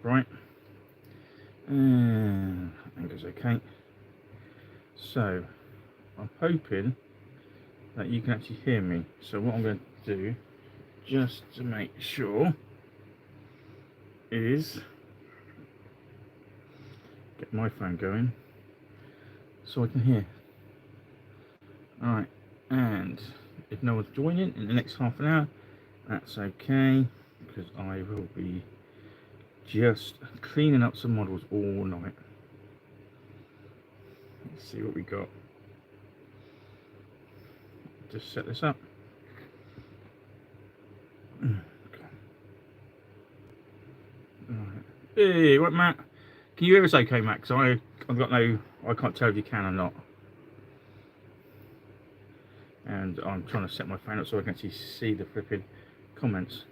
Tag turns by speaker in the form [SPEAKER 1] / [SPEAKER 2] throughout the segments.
[SPEAKER 1] right. And that goes okay. So I'm hoping that you can actually hear me. So what I'm going to do, just to make sure, is get my phone going so I can hear. Alright, and if no one's joining in the next half an hour, that's okay, because I will be just cleaning up some models all night. Let's see what we got. Just set this up. Okay. Right. Hey, what, Matt? Can you hear us okay, Matt? Because I've got no, I can't tell if you can or not. And I'm trying to set my phone up so I can actually see the flipping comments.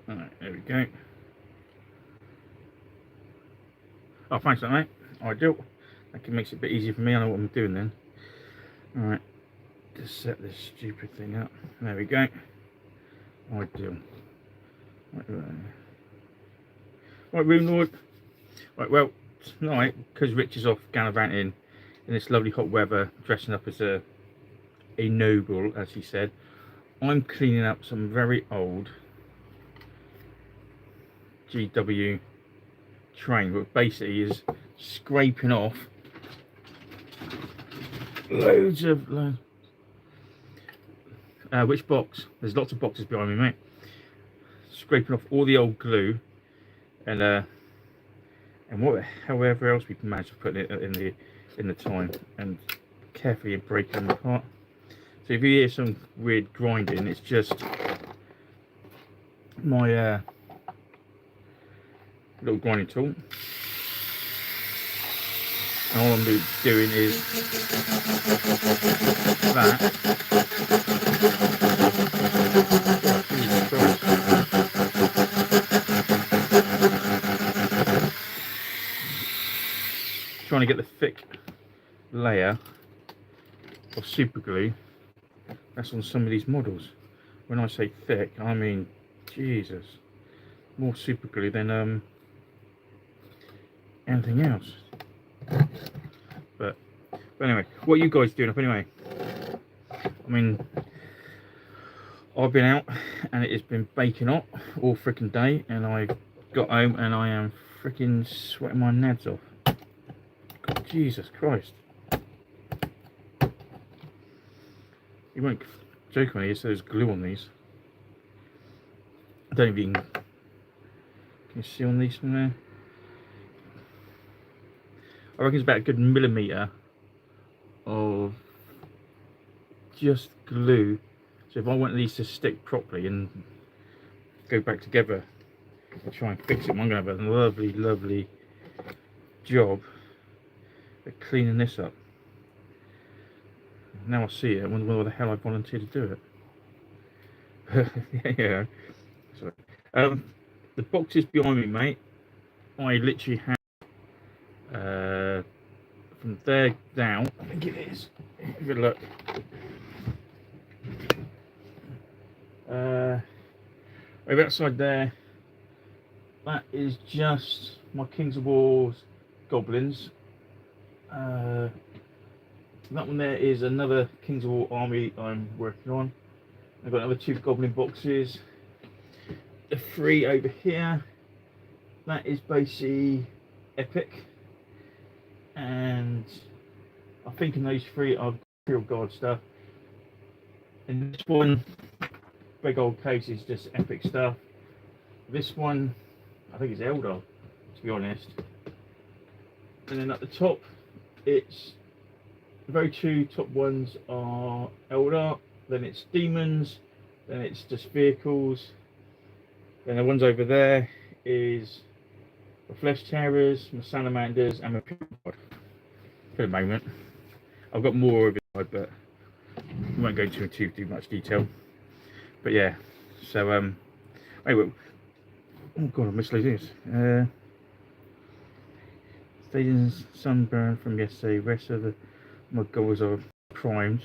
[SPEAKER 1] Alright, there we go. Oh, thanks for that, mate. Ideal. That makes it a bit easier for me. I know what I'm doing then. Alright, just set this stupid thing up. There we go. Ideal. Right, Room Lord. Right, well, tonight, because Rich is off gallivanting in this lovely hot weather, dressing up as a noble, as he said, I'm cleaning up some very old GW train, but basically is scraping off loads of which box? There's lots of boxes behind me, mate. Scraping off all the old glue and however else we can manage to put it in the time, and carefully breaking them apart. So if you hear some weird grinding, it's just my little grinding tool. And all I'm doing is that. Jesus Christ. Trying to get the thick layer of super glue that's on some of these models. When I say thick, I mean Jesus, more super glue than anything else. But anyway, what are you guys doing up anyway? I mean, I've been out and it has been baking hot all freaking day, and I got home and I am freaking sweating my nads off. God, Jesus Christ. You won't joke when you say there's glue on these. I don't even, can you see on these from there? I reckon it's about a good millimetre of just glue. So if I want these to stick properly and go back together and try and fix it, I'm going to have a lovely, lovely job at cleaning this up. Now I see it, I wonder why the hell I volunteered to do it. Yeah. Sorry. The boxes behind me, mate, I literally have from there down, I think it is. Have a look. Over outside there, that is just my Kings of War's goblins. That one there is another Kings of War army I'm working on. I've got another 2 goblin boxes. The 3 over here, that is basically epic. And I think in those 3 I've got Imperial Guard stuff. And this one, big old case, is just epic stuff. This one, I think it's Eldar, to be honest. And then at the top, it's the very 2 top ones are Eldar, then it's demons, then it's just vehicles. Then the ones over there is the flesh terrors, my salamanders, and my Imperial Guard. For the moment, I've got more of it, but we won't go into too much detail. But yeah, so anyway, oh god, I misled this. Stayed in sunburn from yesterday. Rest of my goals are primed.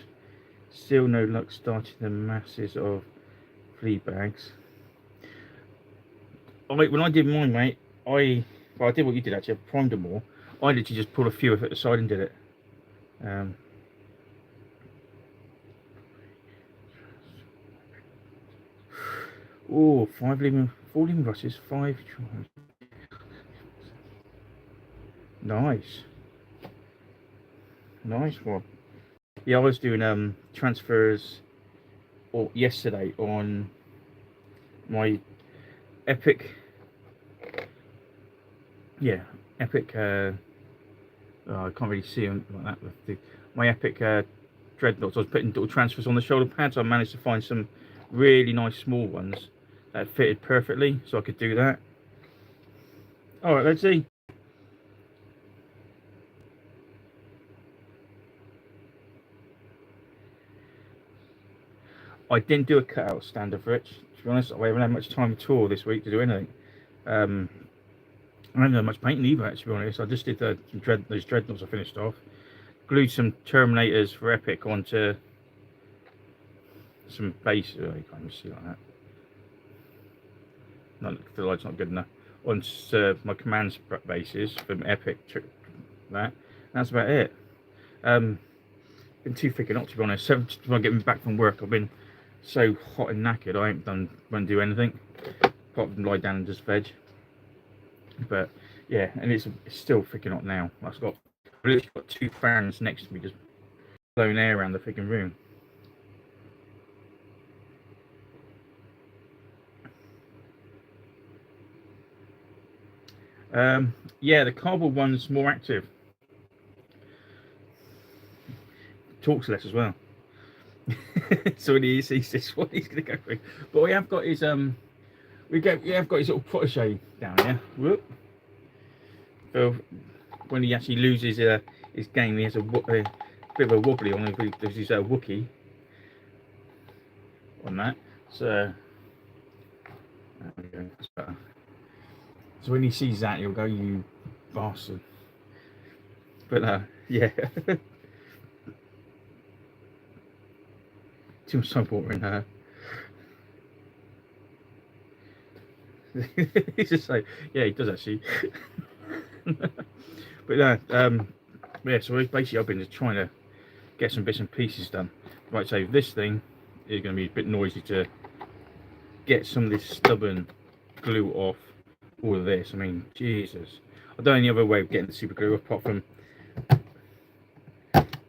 [SPEAKER 1] Still no luck starting the masses of flea bags. when I did mine, mate, I did what you did actually. I primed them all. I literally just pulled a few of it aside and did it. Um, oh, 4 living brushes, 5. Nice, nice one. Yeah, I was doing transfers or yesterday on my epic. Yeah, epic. Oh, I can't really see them like that with my epic dreadnoughts. I was putting little transfers on the shoulder pads. I managed to find some really nice small ones that fitted perfectly, so I could do that. All right, let's see. I didn't do a cutout standard for it. To be honest, I haven't had much time at all this week to do anything. Um, I haven't done much painting either, to be honest. I just did those dreadnoughts I finished off. Glued some Terminators for Epic onto some base. Oh, you can't even see like that. The light's not good enough. Onto my command bases from Epic. That's about it. Been too freaking hot, to be honest. So when I get back from work, I've been so hot and knackered. I won't do anything apart from lie down and just veg. But yeah, and it's still freaking hot now. I've literally got 2 fans next to me just blowing air around the freaking room. Yeah, the cardboard one's more active. Talks less as well. So when he sees this one, he's gonna go through. But we have got his we have got his little protege down here. Whoop. So when he actually loses his game, he has a bit of a wobbly on. There's his Wookie on that. So there we go. That's better. So when he sees that, he'll go, "You bastard!" But yeah. Too much time water in her. He's just like, yeah, he does actually. But yeah, so basically I've been just trying to get some bits and pieces done. Right, so this thing is going to be a bit noisy to get some of this stubborn glue off all of this. I mean, Jesus. I don't know any other way of getting the super glue apart from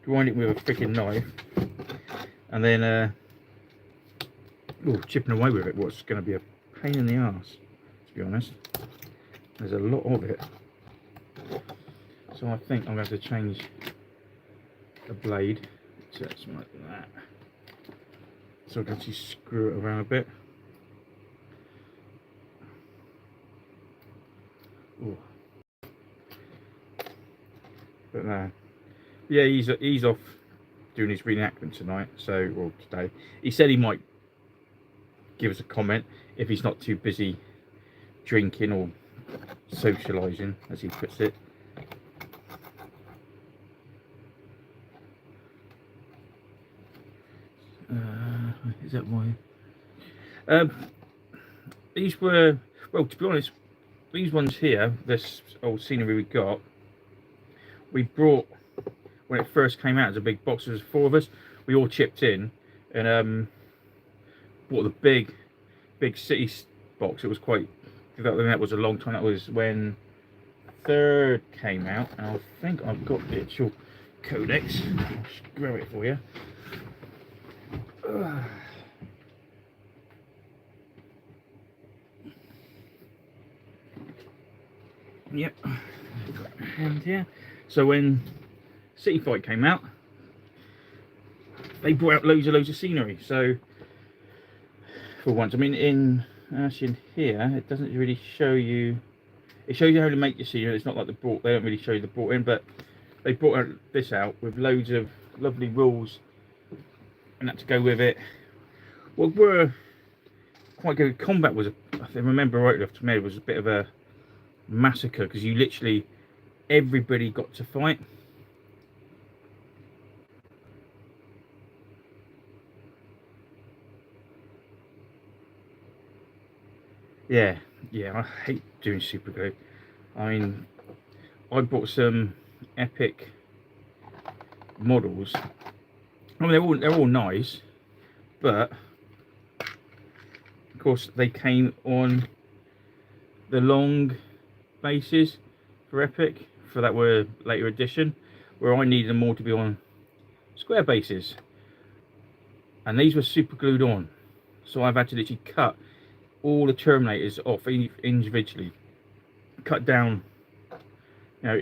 [SPEAKER 1] grinding it with a freaking knife and then chipping away with it. What's going to be a pain in the ass, to be honest. There's a lot of it. So I think I'm going to have to change the blade to something like that. So I can actually screw it around a bit. Ooh. But yeah, he's off doing his reenactment tonight. So, well, today he said he might give us a comment if he's not too busy drinking or socialising, as he puts it. Is that why? These were, well, to be honest, these ones here, this old scenery we brought when it first came out as a big box. There was 4 of us. We all chipped in and bought the big city box. It was quite. That was a long time. That was when 3rd came out, and I think I've got the actual codex. I'll just grab it for you. Yep, and here. So when City Fight came out, they brought out loads of scenery. So for once, I mean, actually in here, it doesn't really show you. It shows you how to make your scenery. It's not like they don't really show you the brought in, but they brought this out with loads of lovely rules and that to go with it. What were quite good. Combat was, if I remember rightly off the top of my head, was a bit of a massacre because you literally everybody got to fight. Yeah, yeah, I hate doing super glue. I mean, I bought some epic models. I mean, they're all nice, but of course they came on the long bases for epic for that were later edition, where I needed them all to be on square bases, and these were super glued on. So I've had to literally cut all the terminators off individually, cut down, you know,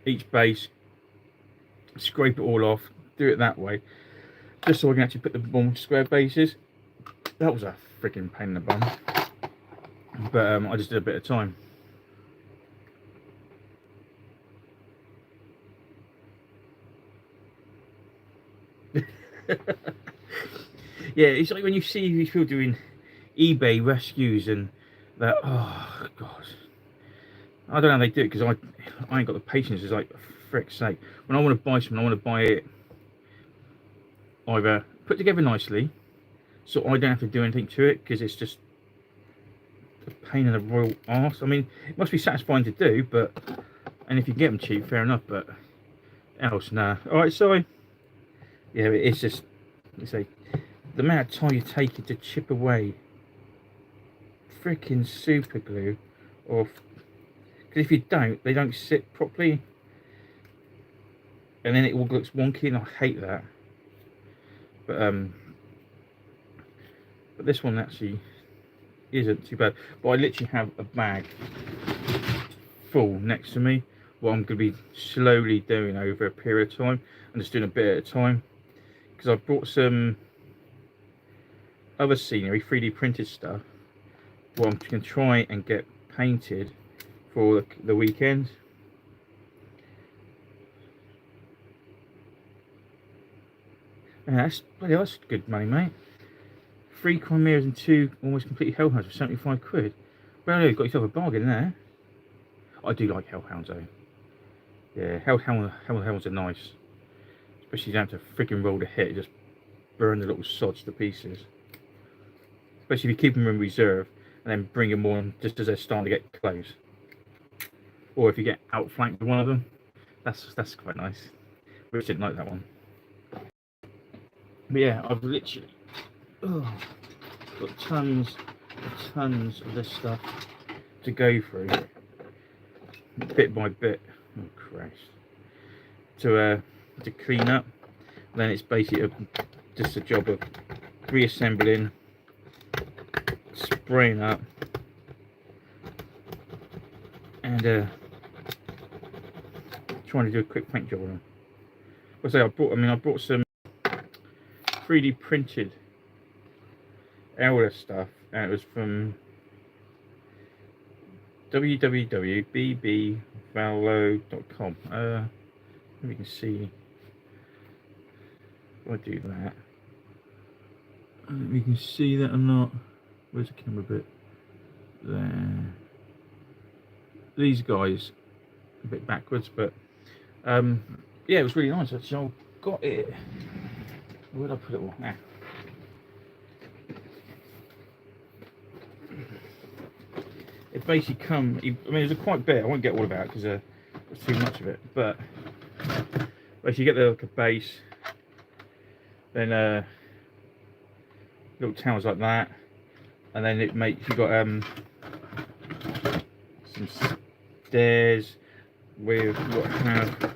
[SPEAKER 1] each base, scrape it all off, do it that way, just so I can actually put them on square bases. That was a freaking pain in the bum, but I just did a bit of time. Yeah, it's like when you see these people doing eBay rescues and that. Oh god, I don't know how they do it, because I ain't got the patience. It's like, for frick's sake, when I want to buy something, I want to buy it either put together nicely, so I don't have to do anything to it, because it's just a pain in the royal arse. I mean, it must be satisfying to do, but, and if you get them cheap, fair enough, but else, nah. Alright, sorry. Yeah, it's just, it's like, the amount of time you take it to chip away freaking super glue, or, because if you don't, they don't sit properly, and then it all looks wonky, and I hate that. But this one actually isn't too bad. But I literally have a bag full next to me, what I'm going to be slowly doing over a period of time. I'm just doing a bit at a time, because I brought some other scenery, 3D printed stuff, what I'm going to try and get painted for the weekend. Yeah, that's good money, mate. 3 chimeras and 2 almost complete hellhounds for 75 quid. Well, you've got yourself a bargain there. I do like hellhounds though. Yeah, hellhounds are nice. Especially you don't have to freaking roll the hit, just burn the little sods to pieces. Especially if you keep them in reserve and then bring them on just as they're starting to get close. Or if you get outflanked with one of them, that's quite nice. Rich didn't like that one. But yeah, I've literally got tons of this stuff to go through, bit by bit. Oh Christ! To clean up. Then it's basically just a job of reassembling, spraying up, and trying to do a quick paint job on them. I say I brought some 3D printed Elder stuff, and it was from www.bbvalo.com. We can see if I do that. We can see that or not. Where's the camera bit? There. These guys, a bit backwards, but yeah, it was really nice actually. I got it. Where did I put it all? Nah. It basically come. I mean, it's quite big. I won't get all of it because there's too much of it. But basically, you get like a base, then little towers like that, and then it makes you got some stairs with what have.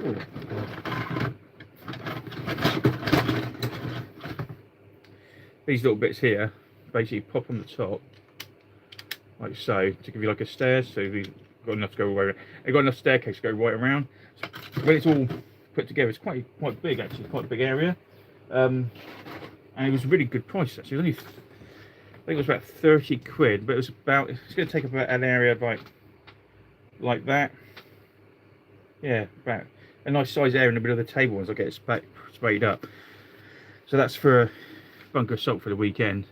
[SPEAKER 1] Oh, these little bits here basically pop on the top like so to give you like a stairs, so you've got enough to go right around. You've got enough staircase to go right around. So when it's all put together, it's quite big actually, quite a big area. And it was a really good price actually. It was only, I think it was about 30 quid, but it's going to take about an area like that. Yeah, about a nice size area in the middle of the table once I get it sprayed up. So that's for a bunker of salt for the weekend.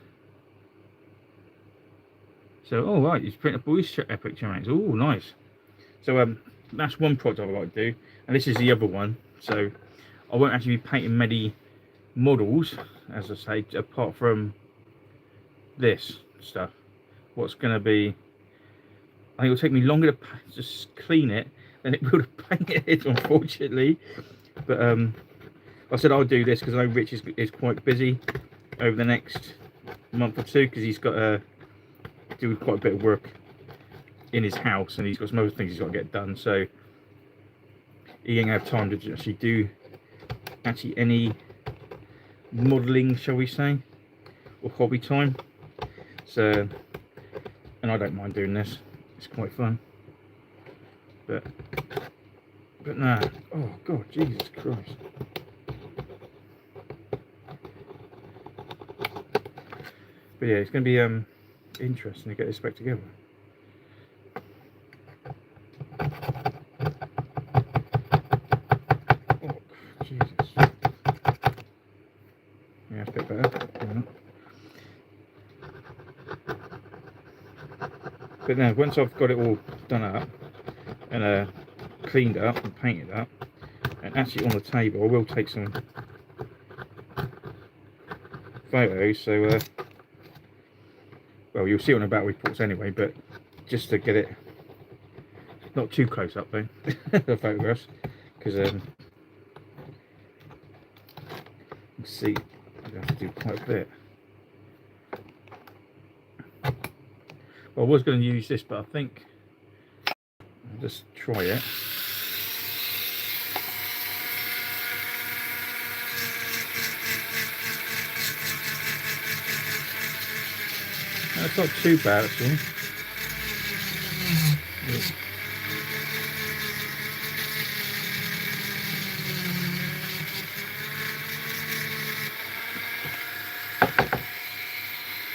[SPEAKER 1] So, oh right, he's printing a boys epic ceramics. Oh, nice. So that's one project I like to do, and this is the other one. So I won't actually be painting many models, as I say, apart from this stuff. what's going to be, I think it'll take me longer to just clean it than it will to paint it, unfortunately. But I said I'll do this because I know Rich is quite busy over the next month or two, because he's got to do quite a bit of work in his house, and he's got some other things he's got to get done, so he ain't have time to actually do any modelling, shall we say, or hobby time. So, and I don't mind doing this, it's quite fun. But nah, oh god, Jesus Christ. But yeah, it's going to be interesting to get this back together. Oh Jesus. Yeah, it's a bit better. But now, once I've got it all done up and cleaned up and painted up, and actually on the table, I will take some photos. So, well, you'll see it on the battle reports anyway, but just to get it not too close up though, the photographs, because you can see I'm going to have to do quite a bit. Well, I was going to use this, but I think I'll just try it. That's not too bad actually.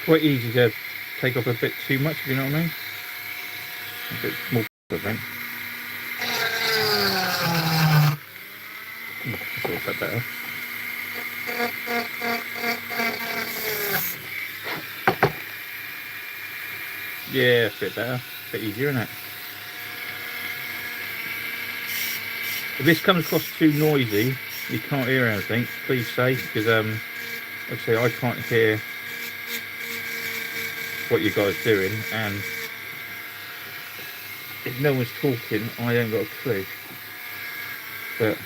[SPEAKER 1] Quite easy to take off a bit too much, if you know what I mean. A bit more, I think. That's a bit better. Yeah, it's a bit better. A bit easier, isn't it? If this comes across too noisy, you can't hear anything, please say, because like I say, I can't hear what you guys are doing, and if no one's talking, I ain't got a clue. But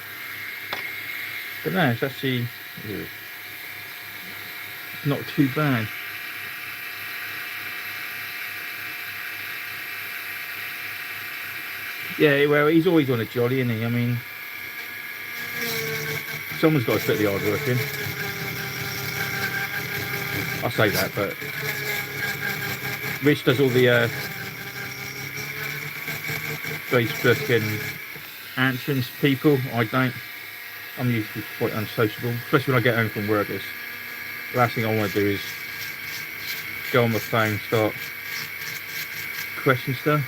[SPEAKER 1] no, it's actually not too bad. Yeah, well, he's always on a jolly, isn't he? I mean, someone's got to put the hard work in. I say that, but Rich does all the Facebook and answering to people. I don't. I'm usually quite unsociable, especially when I get home from work. The last thing I want to do is go on my phone, start questioning stuff.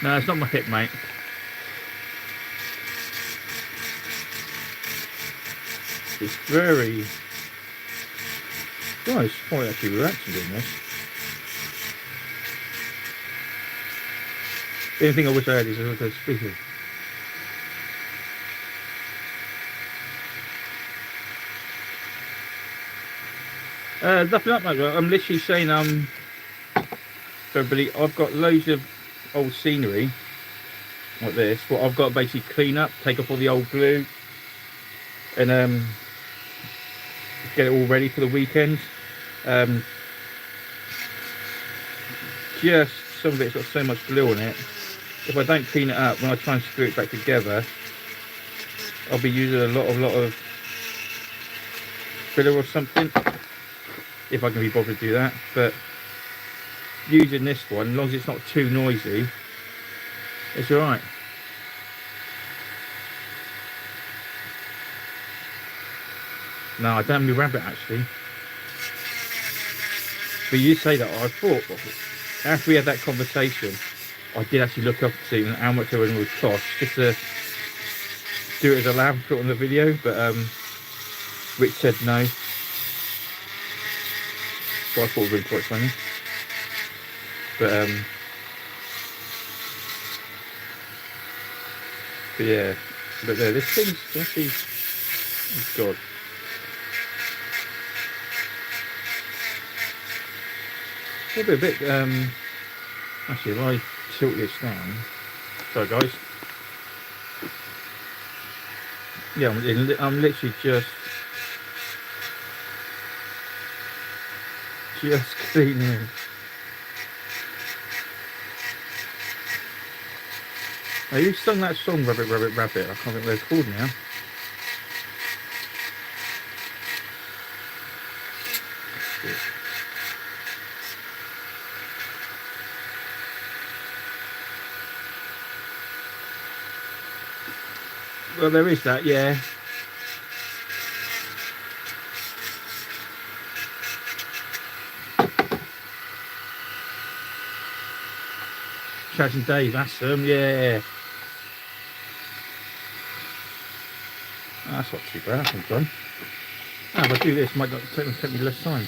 [SPEAKER 1] No, it's not my hip, mate. It's very... well, it's quite actually relaxing doing this. The only thing I wish I had is a speaker. Nothing up, mate. I'm literally saying, for everybody, I've got loads of old scenery like this. What I've got to basically clean up, take off all the old glue, and get it all ready for the weekend. Just some of it's got so much glue on it. If I don't clean it up, when I try and screw it back together, I'll be using a lot of filler or something, if I can be bothered to do that. But using this one, as long as it's not too noisy, it's alright. No, I don't have any rabbit actually. But you say that, I thought, after we had that conversation, I did actually look up to see how much it would cost, just to do it as a lab, put on the video, but Rich said no. So I thought it would be quite funny. But But yeah, but there, this thing's actually, oh God. It'll be a bit, actually if I tilt this down, sorry guys, yeah, I'm literally just cleaning. Now you sung that song, Rabbit, Rabbit, Rabbit, I can't think what they're called now. Well, there is that, yeah. Chaz and Dave, that's them, yeah. Oh, that's not too bad, that's done. Oh, if I do this, it might not take me less time.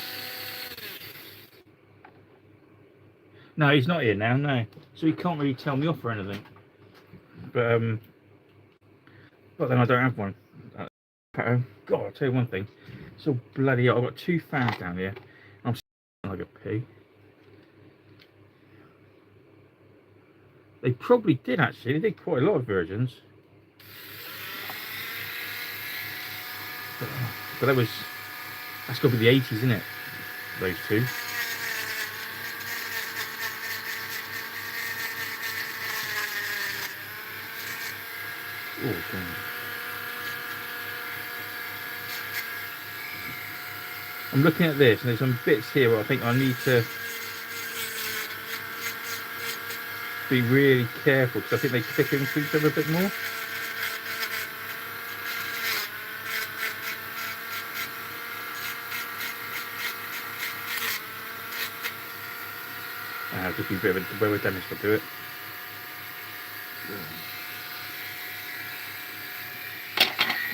[SPEAKER 1] No, he's not here now, no. So he can't really tell me off or anything. But then I don't have one. God, I'll tell you one thing. It's all bloody hot. I've got 2 fans down here. I'm like a pig. They probably did actually. They did quite a lot of versions. But that's got to be the 80s, isn't it? Those 2. Oh, God. I'm looking at this, and there's some bits here where I think I need to be really careful because I think they click into each other a bit more. Just be a bit of damage to do it.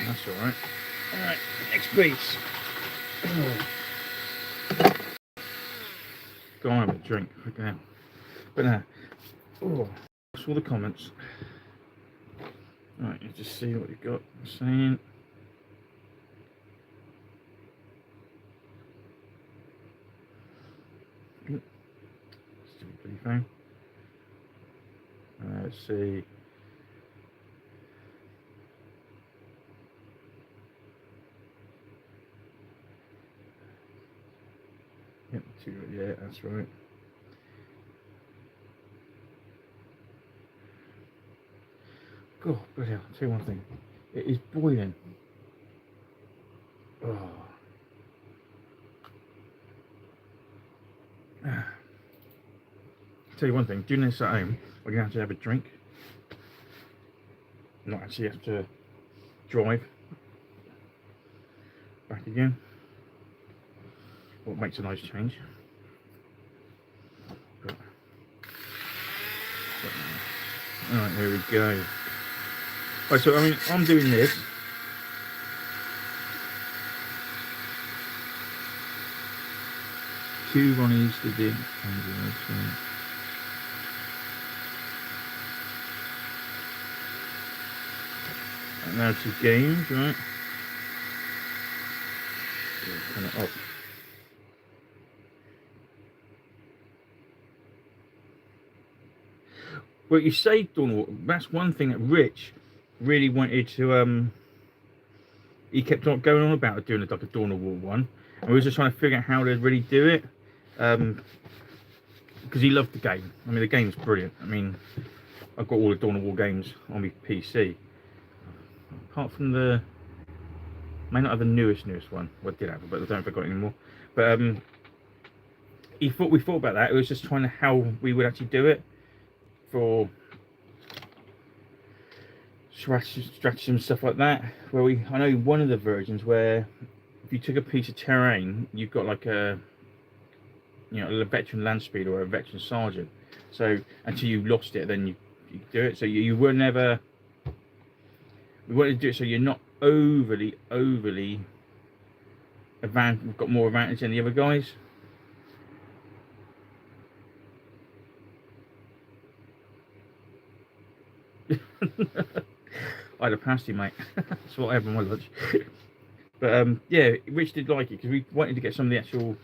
[SPEAKER 1] That's alright. Alright, next piece. Go on, have a drink. Okay. But now, that's all the comments. Alright, you just see what you've got saying. Stupid phone. Let's see. Yep, yeah, that's right. God, bloody hell, I'll tell you one thing. It is boiling. Oh. I'll tell you one thing, doing this at home, we're going to have a drink. Not actually have to drive back again. What makes a nice change. Alright, here we go. Right, so I mean, I'm doing this. Two Ronnies to dig. And now 2 games, right? Turn it off. Well, you say Dawn of War. That's one thing that Rich really wanted to. He kept on going on about doing like a Dawn of War one, and we were just trying to figure out how to really do it. Because he loved the game. I mean, the game's brilliant. I mean, I've got all the Dawn of War games on my PC. Apart from the, may not have the newest one. Well, I did have it, but I don't know if I got it anymore. But we thought about that. It was just trying to how we would actually do it for strategy and stuff like that. Where I know one of the versions where if you took a piece of terrain, you've got like a a veteran land speeder or a veteran sergeant. So until you lost it, then you do it. So you were never. We wanted to do it so you're not overly advanced. Got more advantage than the other guys. I had a pasty, mate. That's what I had on my lunch. But yeah, Rich did like it because we wanted to get some of the actual,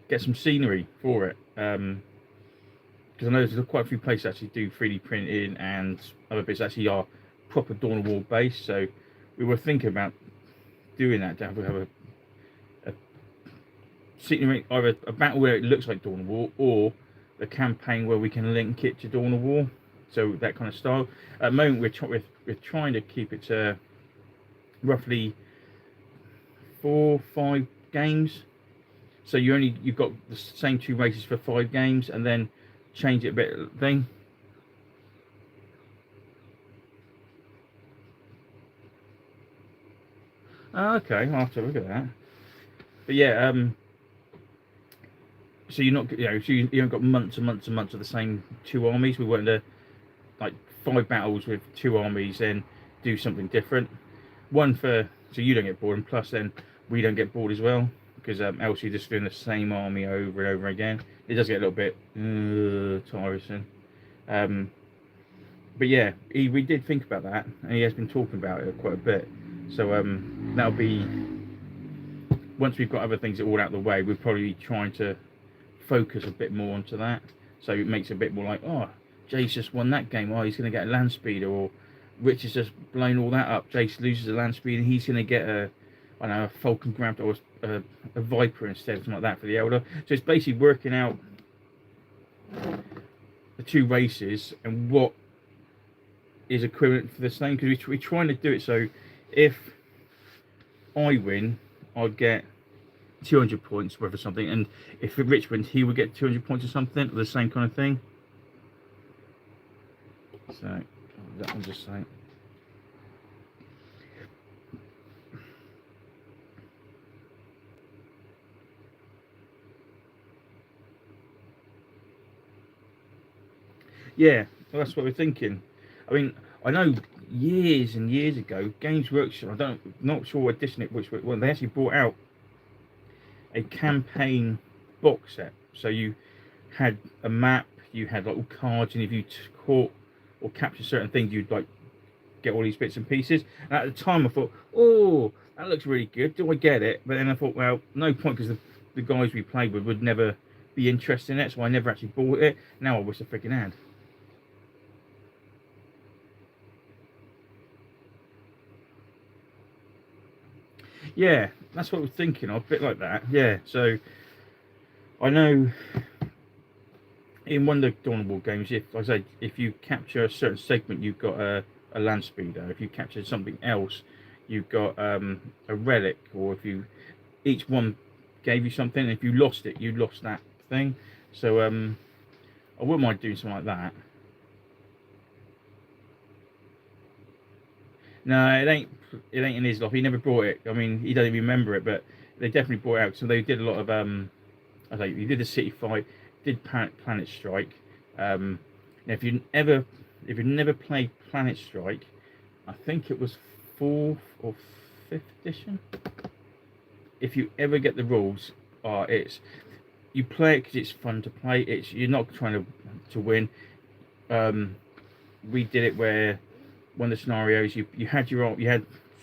[SPEAKER 1] get some scenery for it. Because I know there's quite a few places that actually do 3D printing, and other bits actually are proper Dawn of War based. So we were thinking about doing that, to have a scenery, either a battle where it looks like Dawn of War, or a campaign where we can link it to Dawn of War. So that kind of style. At the moment, we're trying to keep it to roughly 4-5 games. So you've got the same 2 races for 5 games, and then change it a bit thing. Okay, I'll have to look at that. But yeah, so you're not, so you haven't got months and months and months of the same 2 armies. We wanted to, like, 5 battles with 2 armies, then do something different. One for, so you don't get bored, and plus then we don't get bored as well, because else you're just doing the same army over and over again. It does get a little bit tiresome. But yeah, we did think about that, and he has been talking about it quite a bit. So that'll be, once we've got other things all out of the way, we're probably trying to focus a bit more onto that. So it makes it a bit more like, oh, Jace just won that game, oh, he's going to get a land speeder, or Rich has just blown all that up, Jace loses a land speeder, and he's going to get a, I don't know, a Falcon Grabbed, or a Viper instead, something like that for the Elder. So it's basically working out the 2 races and what is equivalent for the same, because we're trying to do it so if I win, I'd get 200 points worth of something, and if Rich wins, he would get 200 points or something, or the same kind of thing. So that one just saying. Yeah, well, that's what we're thinking. I mean, I know years and years ago, Games Workshop, not sure what edition it was, when they actually brought out a campaign box set. So you had a map, you had like all cards, and if you caught or captured certain things, you'd like get all these bits and pieces. And at the time, I thought, oh, that looks really good. Do I get it? But then I thought, well, no point, because the guys we played with would never be interested in it, so I never actually bought it. Now I wish I freaking had. Yeah, that's what we're thinking of, a bit like that. Yeah, so I know in one of the Dawn of War games, if like I say, if you capture a certain segment, you've got a land speeder. If you capture something else, you've got a relic, or if you, each one gave you something. If you lost it, you lost that thing. So I wouldn't mind doing something like that. No, it ain't. It ain't in his life. He never brought it. I mean, he doesn't even remember it, but they definitely brought it out. So they did a lot of I say he did the city fight, did Planet Strike. Now if you never played Planet Strike, I think it was 4th or 5th edition. If you ever get the rules, it's, you play it because it's fun to play. You're not trying to win. We did it where one of the scenarios, you had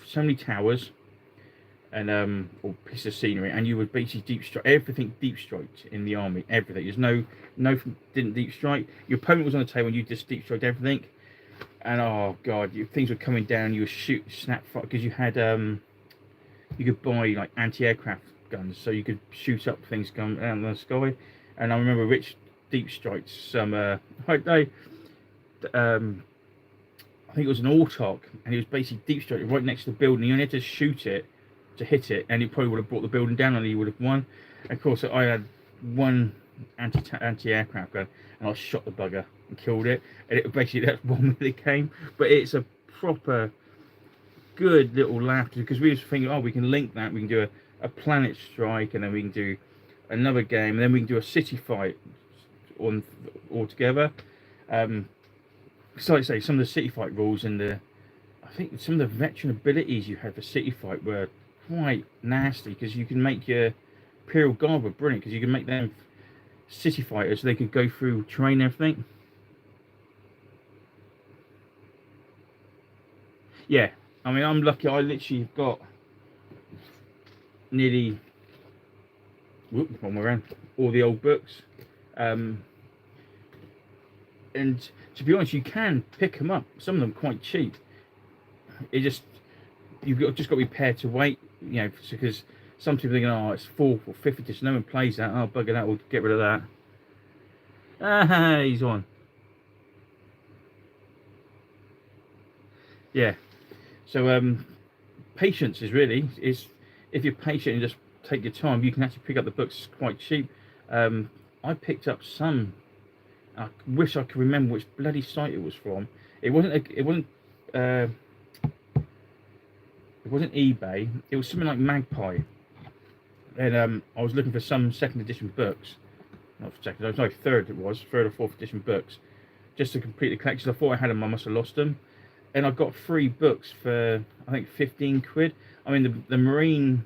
[SPEAKER 1] so many towers and or pieces of scenery, and you would basically deep strike everything, deep striked in the army, everything. There's no didn't deep strike. Your opponent was on the table and you just deep striked everything, and oh god, things were coming down. You would shoot snap fire, because you had you could buy like anti-aircraft guns, so you could shoot up things going out in the sky. And I remember Rich deep striked some I think it was an Autark, and he was basically deep striking right next to the building. You only had to shoot it to hit it, and it probably would have brought the building down, and he would have won. And of course, I had one anti-aircraft gun, and I shot the bugger and killed it. And it basically, that's one that it came. But it's a proper good little laugh, because we were thinking, oh, we can link that. We can do a planet strike, and then we can do another game, and then we can do a city fight on all together. So like I say, some of the city fight rules and I think some of the veteran abilities you had for city fight were quite nasty, because you can make your Imperial Guard were brilliant, because you can make them city fighters, so they could go through terrain and everything. Yeah, I mean, I'm lucky. I literally got nearly, one more around, all the old books. Um, and to be honest, you can pick them up. Some of them quite cheap. It just just got to be prepared to wait, you know, because some people think, oh, it's fourth or fifth edition. No one plays that. Oh, bugger that. We'll get rid of that. Ah, he's on. Yeah. So patience is really is if you're patient and just take your time, you can actually pick up the books quite cheap. I picked up some. I wish I could remember which bloody site it was from. It wasn't. Uh, it wasn't eBay. It was something like Magpie. And I was looking for some second edition books. Not for second. I was no third. It was third or fourth edition books, just to complete the collection. I thought I had them. I must have lost them. And I got 3 books for I think 15 quid. I mean the Marine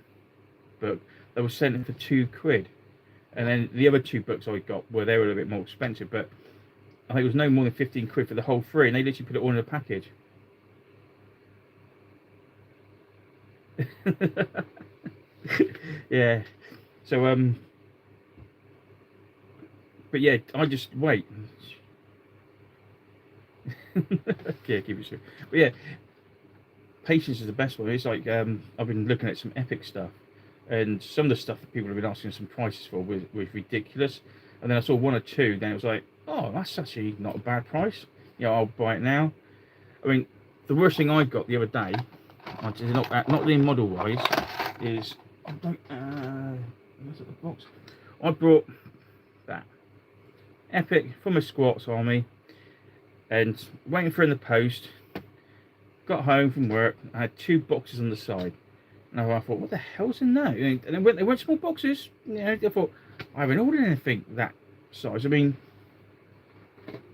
[SPEAKER 1] book they were selling for 2 quid, and then the other 2 books I got were they were a little bit more expensive, but I think it was no more than 15 quid for the whole 3, and they literally put it all in a package. Yeah. So but yeah, I just wait. Yeah, keep it short. But yeah, patience is the best one. It's like I've been looking at some epic stuff, and some of the stuff that people have been asking some prices for was ridiculous. And then I saw 1 or 2, then it was like, oh, that's actually not a bad price. You know, I'll buy it now. I mean, the worst thing I got the other day, not the model wise, is I don't. What's at the box? I brought that epic from a squats army, and waiting for it in the post. Got home from work. I had 2 boxes on the side. And I thought, what the hell's in that? And they weren't small boxes. You know, I thought, I haven't ordered anything that size. I mean,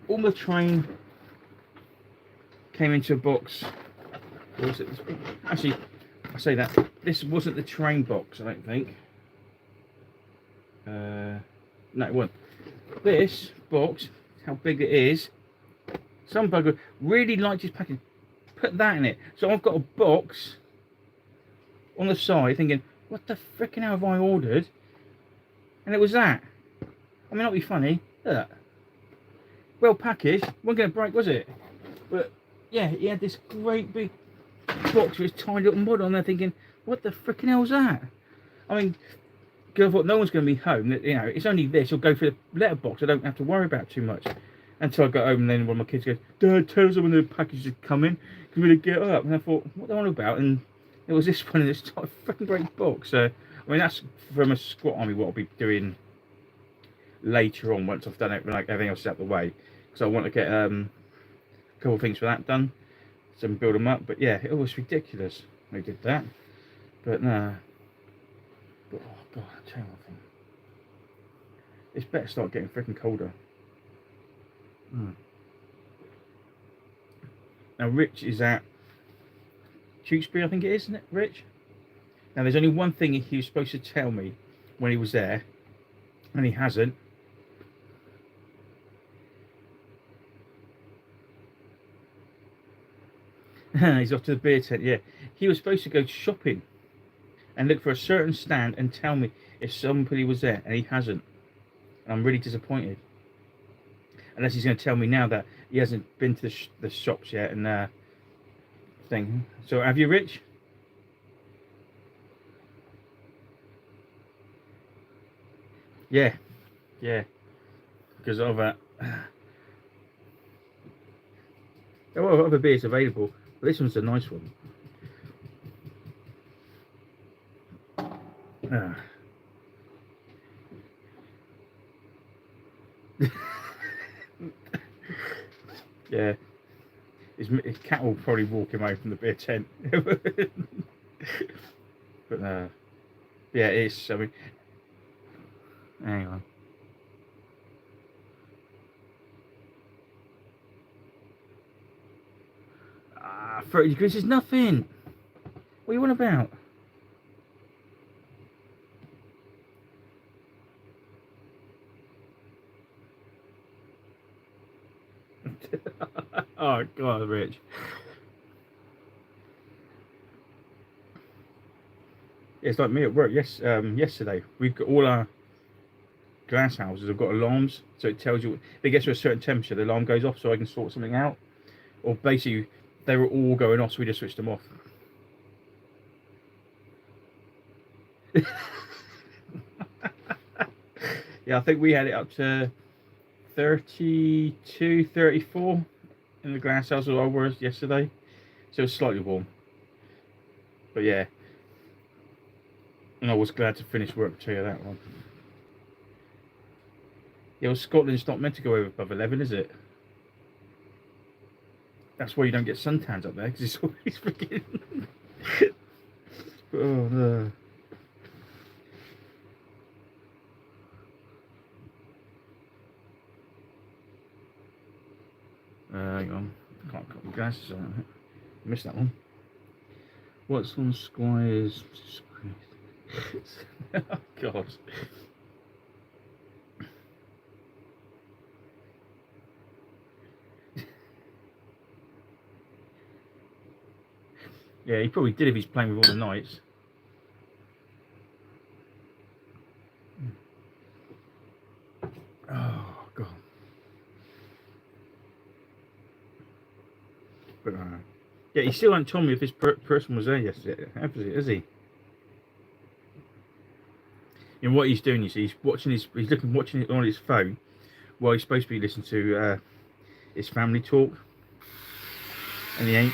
[SPEAKER 1] all the train came into a box. What was it? Actually, I say that this wasn't the train box. I don't think. No, it wasn't. This box, how big it is. Some bugger really liked his package. Put that in it. So I've got a box on the side thinking, what the frickin' hell have I ordered? And it was that. I mean, not be funny. Look. Well packaged. Wasn't going to break, was it? But yeah, he had this great big box with this tiny little mod on there thinking, what the frickin' hell's that? I mean, because I thought no one's going to be home. You know, it's only this. I'll go through the letterbox. I don't have to worry about too much. Until I got home, and then one of my kids goes, Dad, tell us when the package is coming. Can we get up? And I thought, what are they on about? And it was this one in this freaking great box. So, I mean, that's from a squat army what I'll be doing later on once I've done it, like everything else is out the way. Because I want to get a couple of things for that done. So build them up. But yeah, it was ridiculous. They did that. But no. But oh god, I tell you one thing. It's better start getting freaking colder. Now Rich is at Tewkesbury, I think it is, isn't it, Rich? Now there's only one thing he was supposed to tell me when he was there, and he hasn't. He's off to the beer tent, yeah. He was supposed to go shopping and look for a certain stand and tell me if somebody was there, and he hasn't. And I'm really disappointed. Unless he's going to tell me now that he hasn't been to the shops yet and thing. So have you, Rich? Yeah, yeah. Because of that. There are other beers available, but this one's a nice one. Yeah. His cat will probably walk him away from the beer tent. But yeah, it's. I mean, hang on. 30 degrees is nothing. What are you on about? Oh God, Rich. It's like me at work. Yes, yesterday we've got all our glass houses have got alarms, so it tells you if it gets to a certain temperature, the alarm goes off, so I can sort something out. Or basically, they were all going off, so we just switched them off. Yeah, I think we had it up to 32, 34 in the glass house as I was yesterday, so it was slightly warm. But yeah, and I was glad to finish work. Tell you that one. Yeah, well, Scotland's not meant to go above 11, is it? That's why you don't get suntans up there, because it's always freaking. Oh no. Hang on, can't cut my glasses on. Missed that one. What's on Squire's? Oh God. Yeah, he probably did if he's playing with all the knights. Oh God. But yeah, he still hasn't told me if this person was there yesterday. Is he? And what he's doing, you see, he's watching watching it on his phone while he's supposed to be listening to his family talk, and he ain't.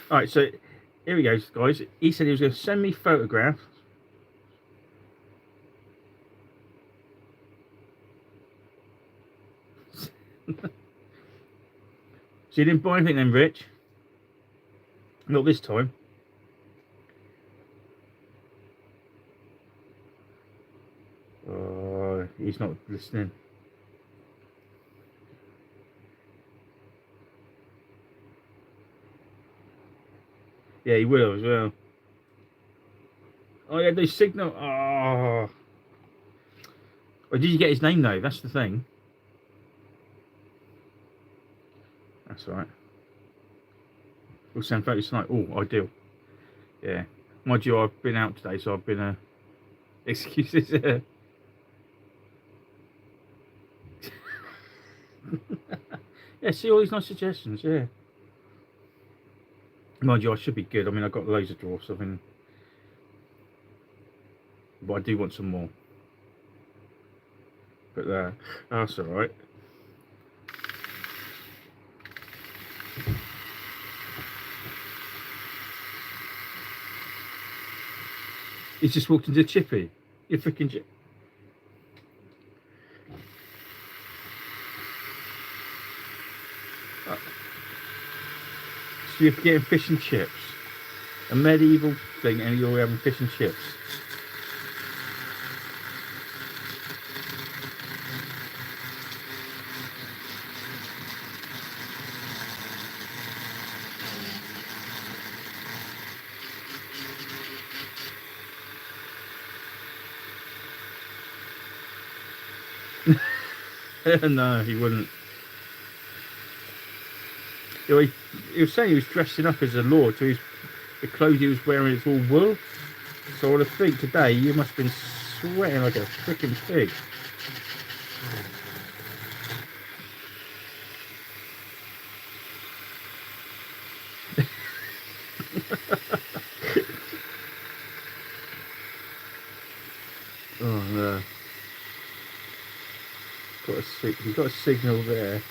[SPEAKER 1] All right, so here we go, guys. He said he was going to send me photographs. So you didn't buy anything then, Rich? Not this time. Oh, he's not listening. Yeah, he will as well. Oh, yeah, they signal. Oh. Or did you get his name though? That's the thing. That's all right. We'll send photos tonight. Oh, ideal. Yeah. Mind you, I've been out today, so I've been excuses. Yeah, see all these nice suggestions. Yeah. Mind you, I should be good. I mean, I've got loads of dwarfs. I mean, but I do want some more. But that's all right. He's just walked into Chippy. You freaking chip. So you're getting fish and chips, a medieval thing, and you're having fish and chips. No, he wouldn't. He was saying he was dressing up as a lord, so the clothes he was wearing is all wool. So I would think today you must have been sweating like a freaking pig. Oh no. You've got a signal there.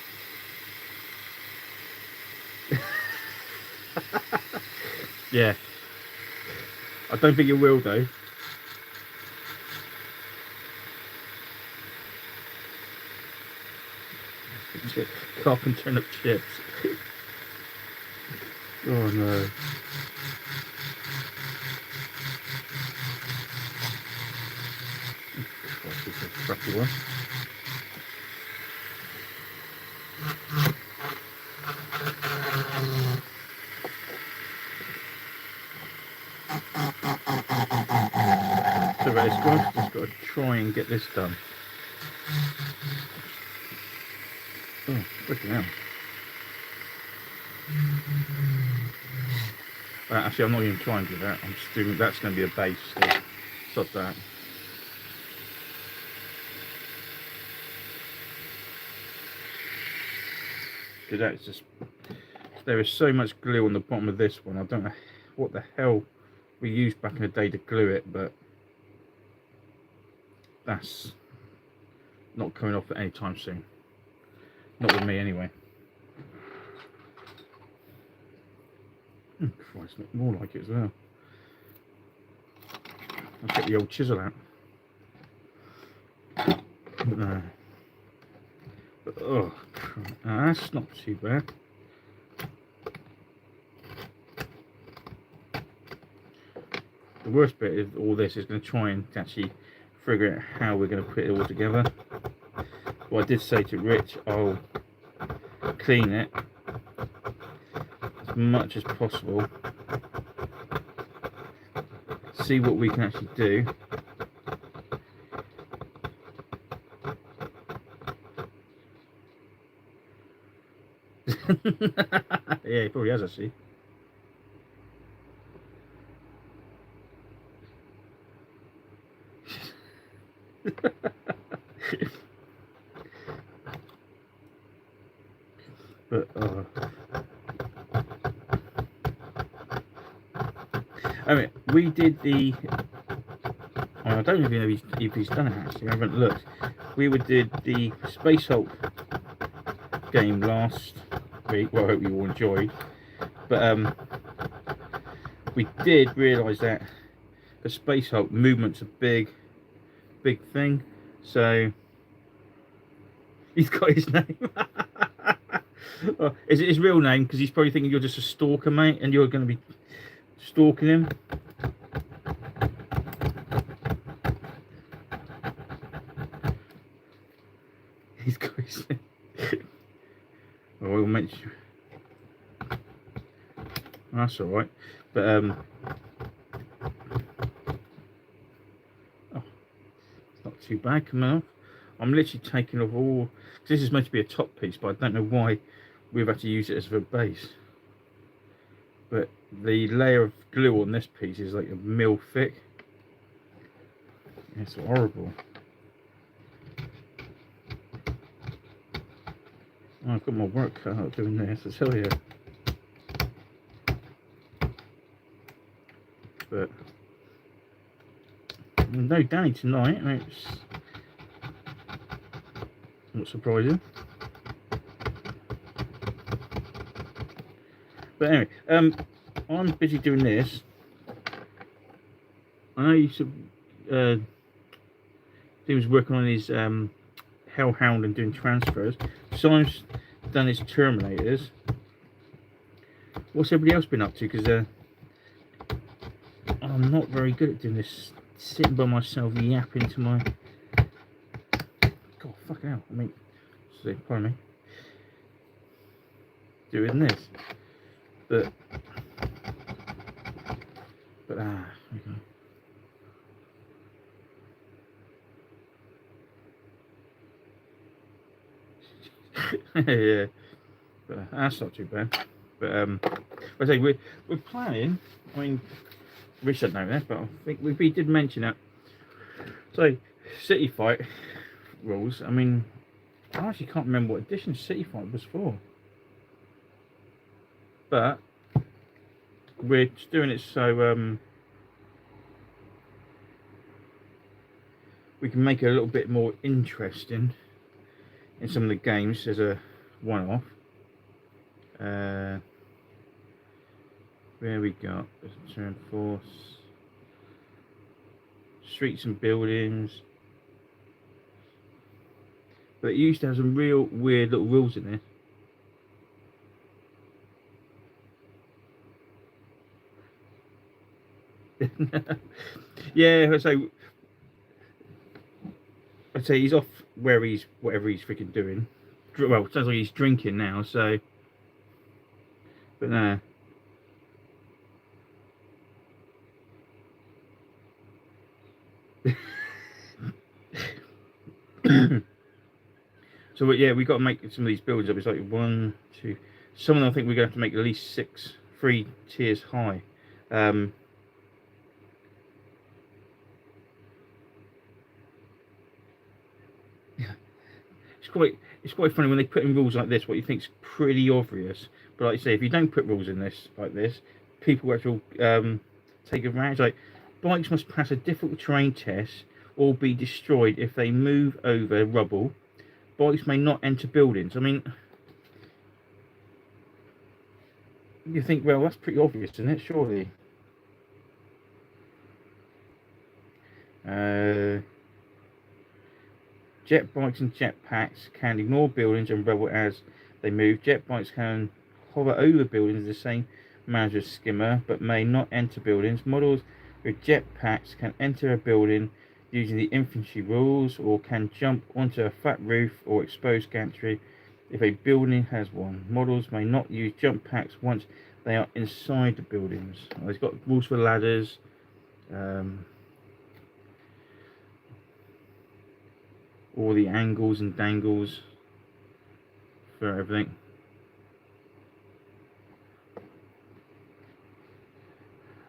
[SPEAKER 1] Yeah. I don't think it will though. Carpenter turnip chips. Oh no. Gosh, this is a crappy one. So very squashed. I've got to try and get this done. Oh, freaking hell. Actually, I'm not even trying to do that. I'm just doing, that's going to be a base. So stop that. Because that's just, there is so much glue on the bottom of this one. I don't know what the hell we used back in the day to glue it, but that's not coming off anytime soon. Not with me anyway. Christ, more like it as well. I'll get the old chisel out. But no. But, oh, that's not too bad. The worst bit of all this is going to try and actually figure out how we're going to put it all together. Well, I did say to Rich, I'll clean it as much as possible, see what we can actually do. Yeah, he probably has actually. But I mean, we did the. I don't even know if he's done it actually. I haven't looked. We did the Space Hulk game last week. Well, I hope you all enjoyed. But we did realise that the Space Hulk movement's a big thing. So he's got his name. Is it his real name? Because he's probably thinking you're just a stalker, mate, and you're going to be stalking him. He's got his name. Well, we'll mention. That's all right, but oh, it's not too bad coming off. I'm literally taking off all. This is meant to be a top piece, but I don't know why we've had to use it as a base. But the layer of glue on this piece is like a mil thick. It's horrible. Oh, I've got my work cut out doing this, I tell you. But no Danny tonight. It's not surprising. But anyway, I'm busy doing this. I know he was working on his Hellhound and doing transfers. Simon's done his Terminators. What's everybody else been up to? Because I'm not very good at doing this. Sitting by myself, yapping to my. God, fucking hell! I mean, pardon me. Doing this, but yeah, but that's not too bad. But I say we're planning. I mean, Rich don't know that, but I think we did mention that. So, City Fight rules. I mean, I actually can't remember what edition City Fight was for, but we're just doing it so we can make it a little bit more interesting in some of the games as a one-off. Where we got turn force, streets and buildings, but it used to have some real weird little rules in there. Yeah, I'd say he's off where he's whatever he's freaking doing. Well, it sounds like he's drinking now. So, but no. So yeah, we got to make some of these builds up. It's like 1, 2. Some of them I think we're going to have to make at least 6, 3 tiers high. It's quite funny when they put in rules like this. What you think's pretty obvious, but like I say, if you don't put rules in this like this, people actually take advantage. Like, bikes must pass a difficult terrain test or be destroyed if they move over rubble. Bikes may not enter buildings. I mean, you think, well, that's pretty obvious, isn't it? Surely. Jet bikes and jet packs can ignore buildings and rubble as they move. Jet bikes can hover over buildings the same manner as skimmer, but may not enter buildings. Models with jet packs can enter a building using the infantry rules, or can jump onto a flat roof or exposed gantry if a building has one. Models may not use jump packs once they are inside the buildings. It's got rules for ladders. All the angles and dangles for everything.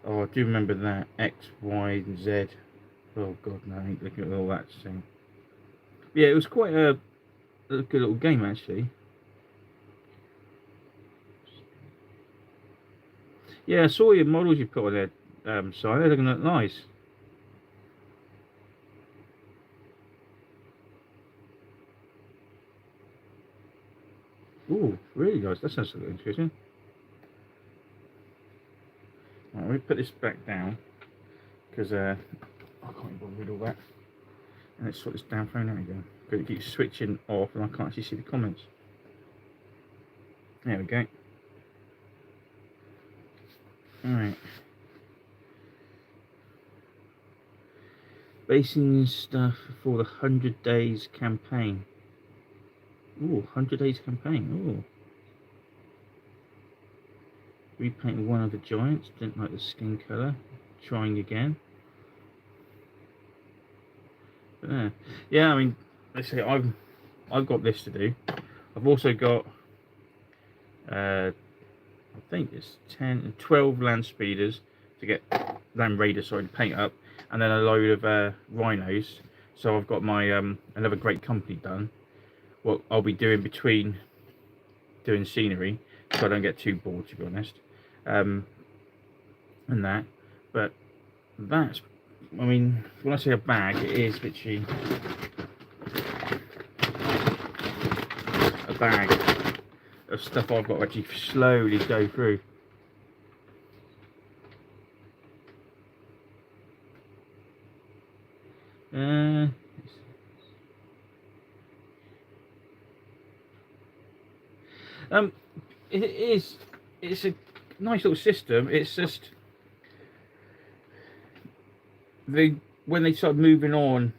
[SPEAKER 1] Oh, I do remember that. X, Y, and Z. Oh god, no, I ain't looking at all that thing. Yeah, it was quite a good little game actually. Yeah, I saw your models you put on there, so they're looking nice. Ooh, really nice. That sounds interesting. Right, let me put this back down because I can't even read all that. And let's sort this down phone out again. Because it keeps switching off and I can't actually see the comments. There we go. Alright. Basing stuff for the 100 days campaign. Ooh, 100 days campaign. Ooh. Repainting one of the giants. Didn't like the skin colour. Trying again. But, yeah, I mean, let's say I've got this to do. I've also got I think it's 10, 12 land speeders to get land raiders, sorry, to paint up, and then a load of rhinos. So I've got my another great company done. What I'll be doing between doing scenery, so I don't get too bored, to be honest, and that. But that's, I mean, when I say a bag, it is literally a bag of stuff I've got to actually slowly go through. It is, it's a nice little system. It's just when they start moving on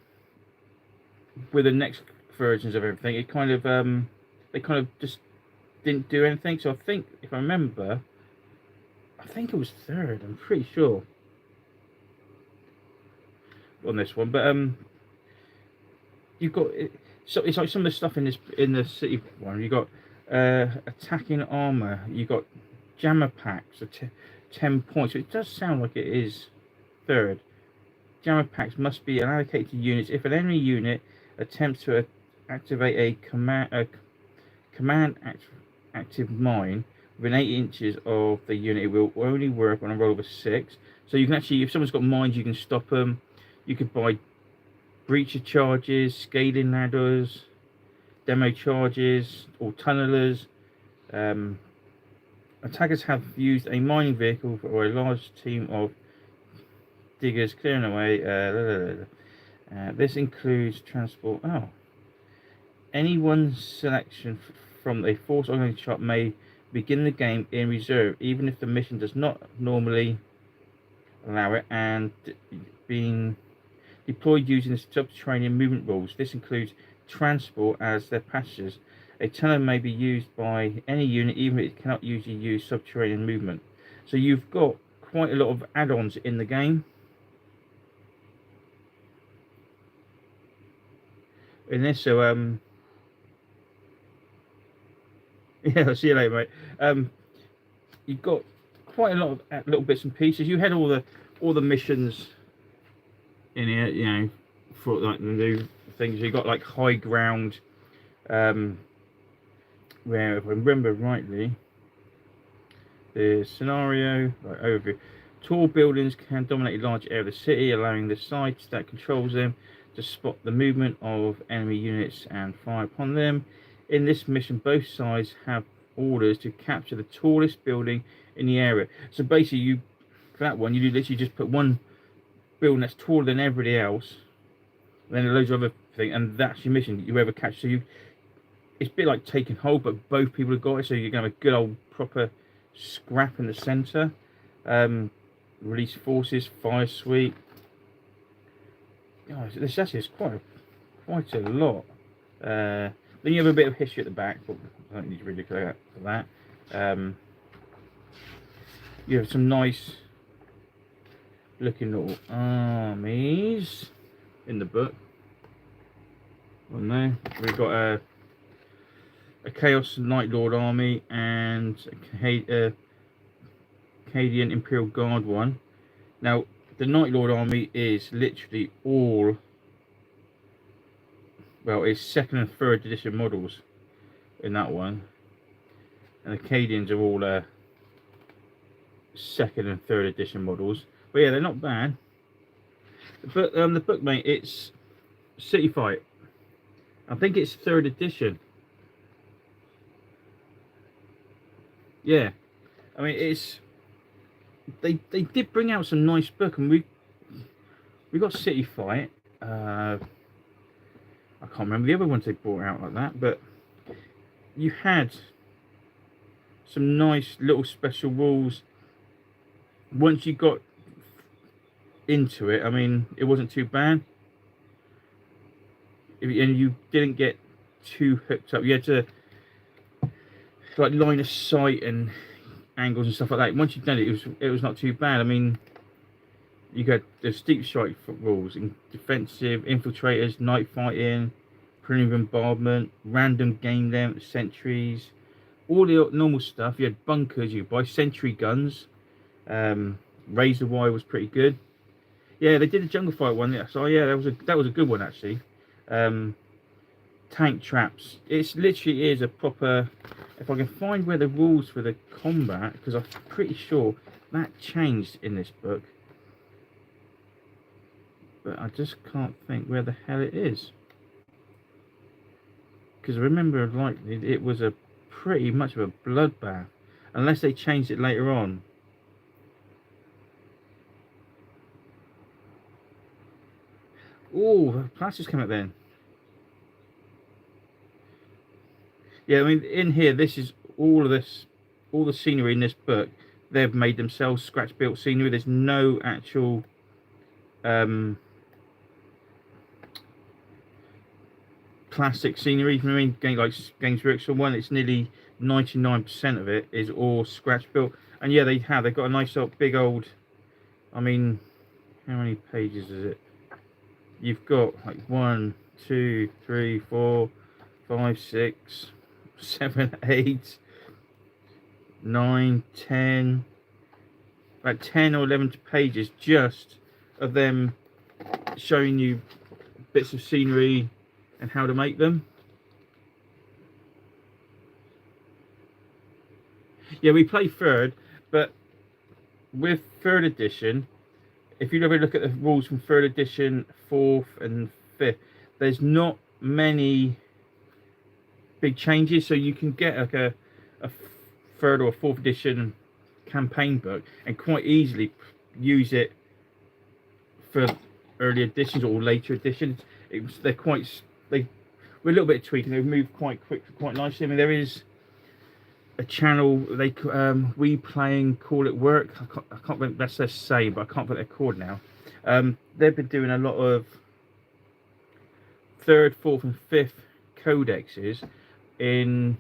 [SPEAKER 1] with the next versions of everything, it kind of they kind of just didn't do anything. So I think, if I remember, I think it was third. I'm pretty sure on this one, but you've got so it's like some of the stuff in the city one. You got attacking armor. You got jammer packs of 10 points. So it does sound like it is third. Jammer packs must be allocated to units if an enemy unit attempts to activate a command active mine within 8 inches of the unit. It will only work on a roll of a 6. So you can actually, if someone's got mines, you can stop them. You could buy breacher charges, scaling ladders, demo charges, or tunnelers. Attackers have used a mining vehicle or a large team of diggers clearing away. This includes transport. Oh, any one selection from a force organizing chart may begin the game in reserve, even if the mission does not normally allow it, and being deployed using the subterranean movement rules. This includes transport as their passengers. A tunnel may be used by any unit, even if it cannot usually use subterranean movement. So you've got quite a lot of add-ons in the game. in this. So yeah, I'll see you later, mate. You've got quite a lot of little bits and pieces. You had all the missions in here, you know, for like the new things. You got like high ground, where if I remember rightly, the scenario overview. Tall buildings can dominate a large area of the city, allowing the sites that controls them to spot the movement of enemy units and fire upon them. In this mission, both sides have orders to capture the tallest building in the area. So basically, you for that one, you literally just put one building that's taller than everybody else, and then loads of other things, and that's your mission. You ever catch? So it's a bit like taking hold, but both people have got it. So you're gonna have a good old proper scrap in the centre. Release forces, fire suite. Oh, this actually is quite a lot. Then you have a bit of history at the back, but I don't need to really go for that. You have some nice looking little armies in the book. On there, we've got a Chaos Night Lord army and a Acadian Imperial Guard one. Now, the Night Lord army is literally all, well, it's 2nd and 3rd edition models in that one, and Acadians are all 2nd and 3rd edition models. But yeah, they're not bad. But the book, mate, it's City Fight. I think it's 3rd edition. Yeah, I mean it's. They did bring out some nice book, and we got City Fight. I can't remember the other ones they brought out like that, but you had some nice little special rules. Once you got into it, I mean, it wasn't too bad, and you didn't get too hooked up. You had to like line of sight and angles and stuff like that. Once you've done it, it was not too bad. I mean, you got the steep strike rules, in defensive, infiltrators, night fighting, perimeter bombardment, random game length, sentries, all the normal stuff. You had bunkers, you could buy sentry guns. Razor wire was pretty good. Yeah, they did a jungle fight one. So yeah, that was a good one actually. Tank traps. It's literally is a proper. If I can find where the rules for the combat, because I'm pretty sure that changed in this book, but I just can't think where the hell it is. Because I remember, like, it was a pretty much of a bloodbath, unless they changed it later on. Oh, the plasters came out then. Yeah, I mean, in here, this is all the scenery in this book. They've made themselves scratch-built scenery. There's no actual plastic scenery. I mean, like Games Workshop one, it's nearly 99% of it is all scratch-built. And yeah, they've got a nice old, big old. I mean, how many pages is it? You've got like 1, 2, 3, 4, 5, 6. 7, 8, 9, 10, about 10 or 11 pages just of them showing you bits of scenery and how to make them. Yeah, we play 3rd, but with 3rd edition, if you ever look at the rules from 3rd edition, 4th and 5th, there's not many big changes, so you can get like a 3rd or a 4th edition campaign book and quite easily use it for early editions or later editions. We're a little bit tweaking. They've moved quite quick, quite nicely. I mean, there is a channel we playing Call It Work. I can't remember, that's their say, but I can't put their code now. They've been doing a lot of 3rd, 4th and 5th codexes in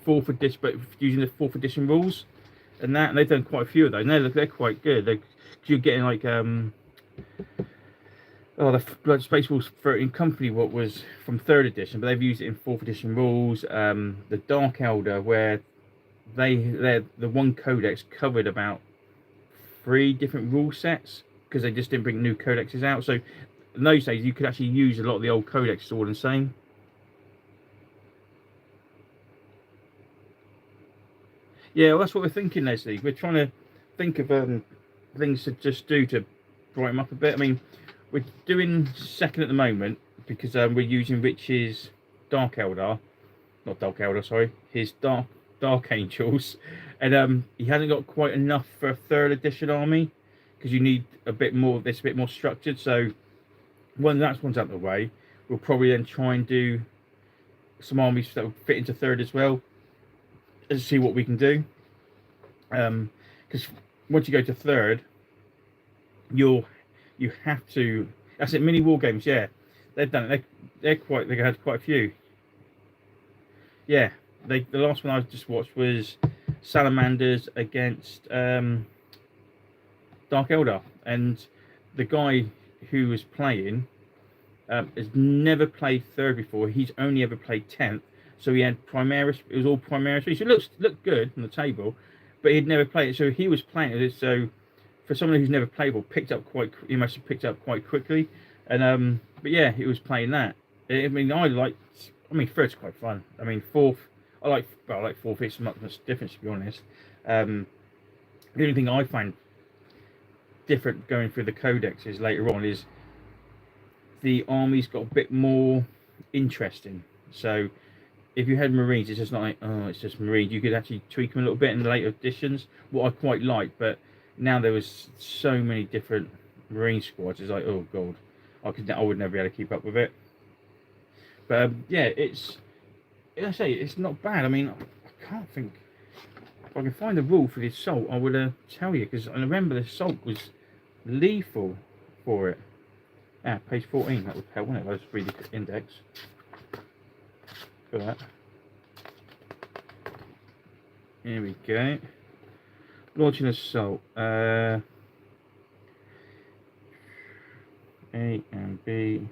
[SPEAKER 1] 4th edition, but using the 4th edition rules, and they've done quite a few of those. And they're quite good. You're getting like Oh, the Blood Space Wolves 13 Company, what was from 3rd edition, but they've used it in 4th edition rules. The Dark Elder, where the one codex covered about 3 different rule sets because they just didn't bring new codexes out. So in those days, you could actually use a lot of the old codexes all the same. Yeah, well, that's what we're thinking, Leslie. We're trying to think of things to just do to brighten them up a bit. I mean, we're doing 2nd at the moment because we're using Rich's Dark Elder, not Dark Elder, sorry, his Dark Angels, and he hasn't got quite enough for a 3rd edition army because you need a bit more. This a bit more structured. So when that one's out of the way, we'll probably then try and do some armies that will fit into 3rd as well, and see what we can do. Because once you go to 3rd, you have to. That's it. Mini war games, yeah, they've done it. They had quite a few. Yeah, the last one I just watched was Salamanders against Dark Elder, and the guy who was playing has never played 3rd before. He's only ever played 10th, so he had Primaris. It was all Primaris. So it looked good on the table, but he'd never played it. So he was playing it. So for someone who's never played, he must have picked up quite quickly. And but yeah, he was playing that. I mean, third's quite fun. I mean, 4th, I like 4th. It's not much difference, to be honest. The only thing I find different going through the codexes later on is the army's got a bit more interesting. So if you had Marines, it's just not like, oh, it's just Marines. You could actually tweak them a little bit in the later editions, what I quite like. But now there was so many different Marine squads. It's like, oh god, I would never be able to keep up with it. But yeah, it's not bad. I mean, I can't think. If I can find the rule for the assault, I would tell you, because I remember the assault was lethal for it. Ah, page 14, that would help, wouldn't it? Let's read the index. For that. Here we go. Launching assault. A and B.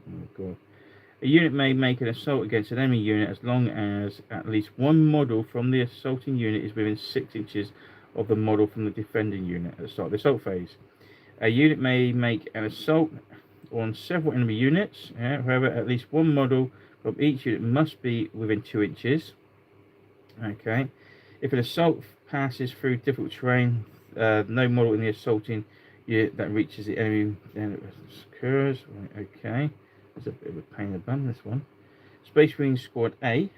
[SPEAKER 1] Oh god. A unit may make an assault against an enemy unit as long as at least one model from the assaulting unit is within 6 inches of the model from the defending unit at the start of the assault phase. A unit may make an assault on several enemy units. However, at least one model from each unit must be within 2 inches. Okay. If an assault passes through difficult terrain, no model in the assaulting unit that reaches the enemy then it occurs. Right, okay. It's a bit of a pain in the bum, this one. Space Marine Squad A.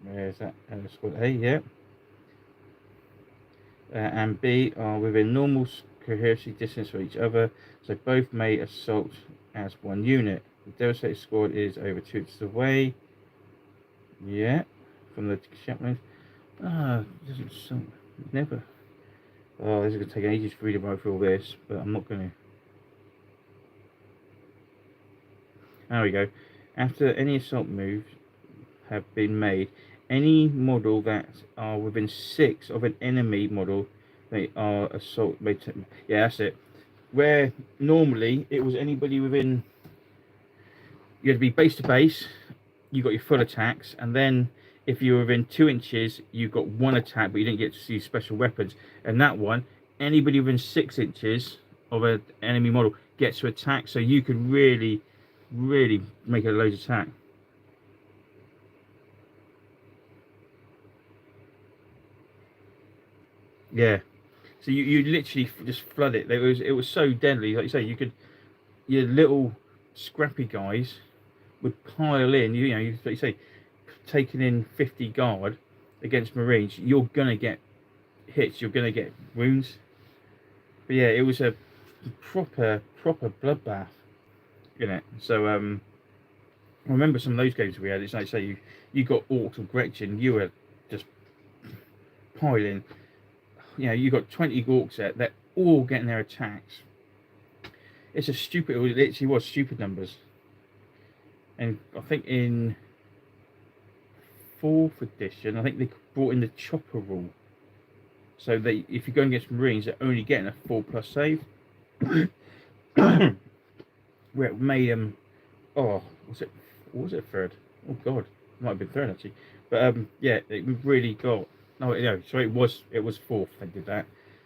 [SPEAKER 1] Where's that? Squad A, yeah. And B are within normal coherency distance from each other, so both may assault as one unit. The Devastator Squad is over 2 inches away. Yeah. From the chaplain. Doesn't sound. Never. Oh, this is going to take ages for me to go through all this, but I'm not going to. There we go. After any assault moves have been made, any model that are within 6 of an enemy model, they are assault. Yeah, that's it. Where normally it was anybody within, you had to be base to base, you got your full attacks, and then if you were within 2 inches, you got 1 attack, but you didn't get to see special weapons. And that one, anybody within 6 inches of an enemy model gets to attack, so you could really make a loads attack. Yeah, so you literally just flood it. It was so deadly. Like you say, your little scrappy guys would pile in. Like you say, taking in 50 guard against Marines, you're gonna get hits. You're gonna get wounds. But yeah, it was a proper bloodbath, So I remember some of those games we had. It's like say you got Orcs or Gretchen, you were just piling. You got 20 Orcs there. They're all getting their attacks. It literally was stupid numbers. And I think in 4th edition, I think they brought in the chopper rule. So if you're going against Marines, they're only getting a 4+ save. where it made them. Oh, was it third? Oh God, it might have been third actually. But yeah, it really got. No, so it was fourth. They did that.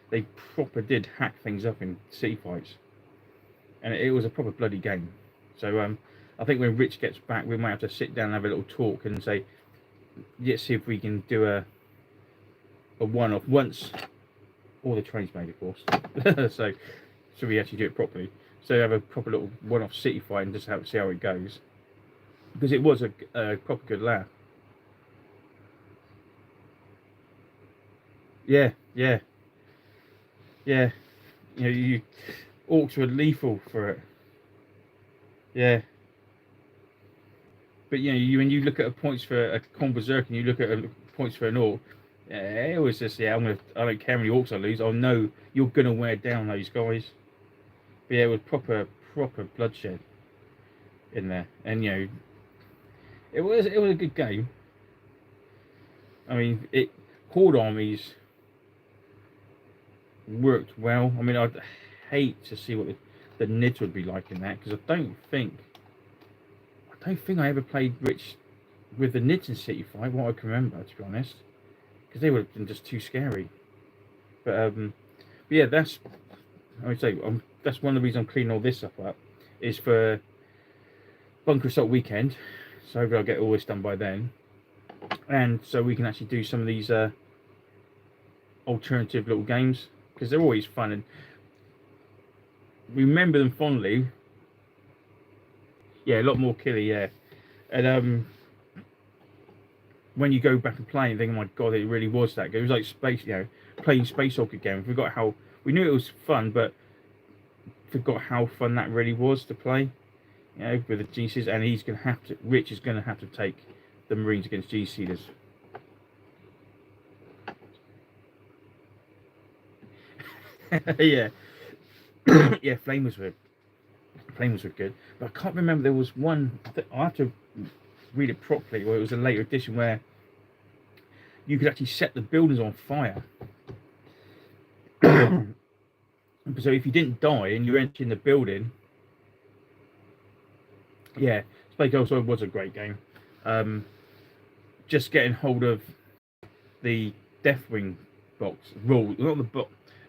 [SPEAKER 1] They proper did hack things up in city fights, and it was a proper bloody game. So I think when Rich gets back, we might have to sit down and have a little talk and say, let's see if we can do a one-off once all the trains made, of course. So we actually do it properly. So have a proper little one-off city fight and just see how it goes, because it was a proper good laugh. Yeah, yeah, yeah. You orcs were lethal for it. Yeah, but when you look at a points for a con berserk and you look at points for an orc, yeah, it was just I don't care how many orcs I lose. I know you're gonna wear down those guys. But yeah, it was proper bloodshed in there, and it was a good game. I mean, horde armies worked well. I mean, I'd hate to see what the NIDs would be like in that, because I don't think I ever played Rich with the NIDs in City Fight. What I can remember, to be honest, because they would have been just too scary. But yeah, I would say that's one of the reasons I'm cleaning all this stuff up, is for Bunker Assault weekend. So hopefully I'll get all this done by then, and so we can actually do some of these alternative little games, because they're always fun and we remember them fondly. Yeah, a lot more killy, yeah. And when you go back and play and think, oh my god, it really was that good. It was like space, playing Space Hulk again. We forgot how we knew it was fun, but forgot how fun that really was to play. With the GCs, and Rich is gonna have to take the Marines against GCs. Yeah, yeah. Flamers were good, but I can't remember. There was one. I have to read it properly, or it was a later edition where you could actually set the buildings on fire. So if you didn't die and you entered in the building, yeah, Space also was a great game. Just getting hold of the Deathwing box rules,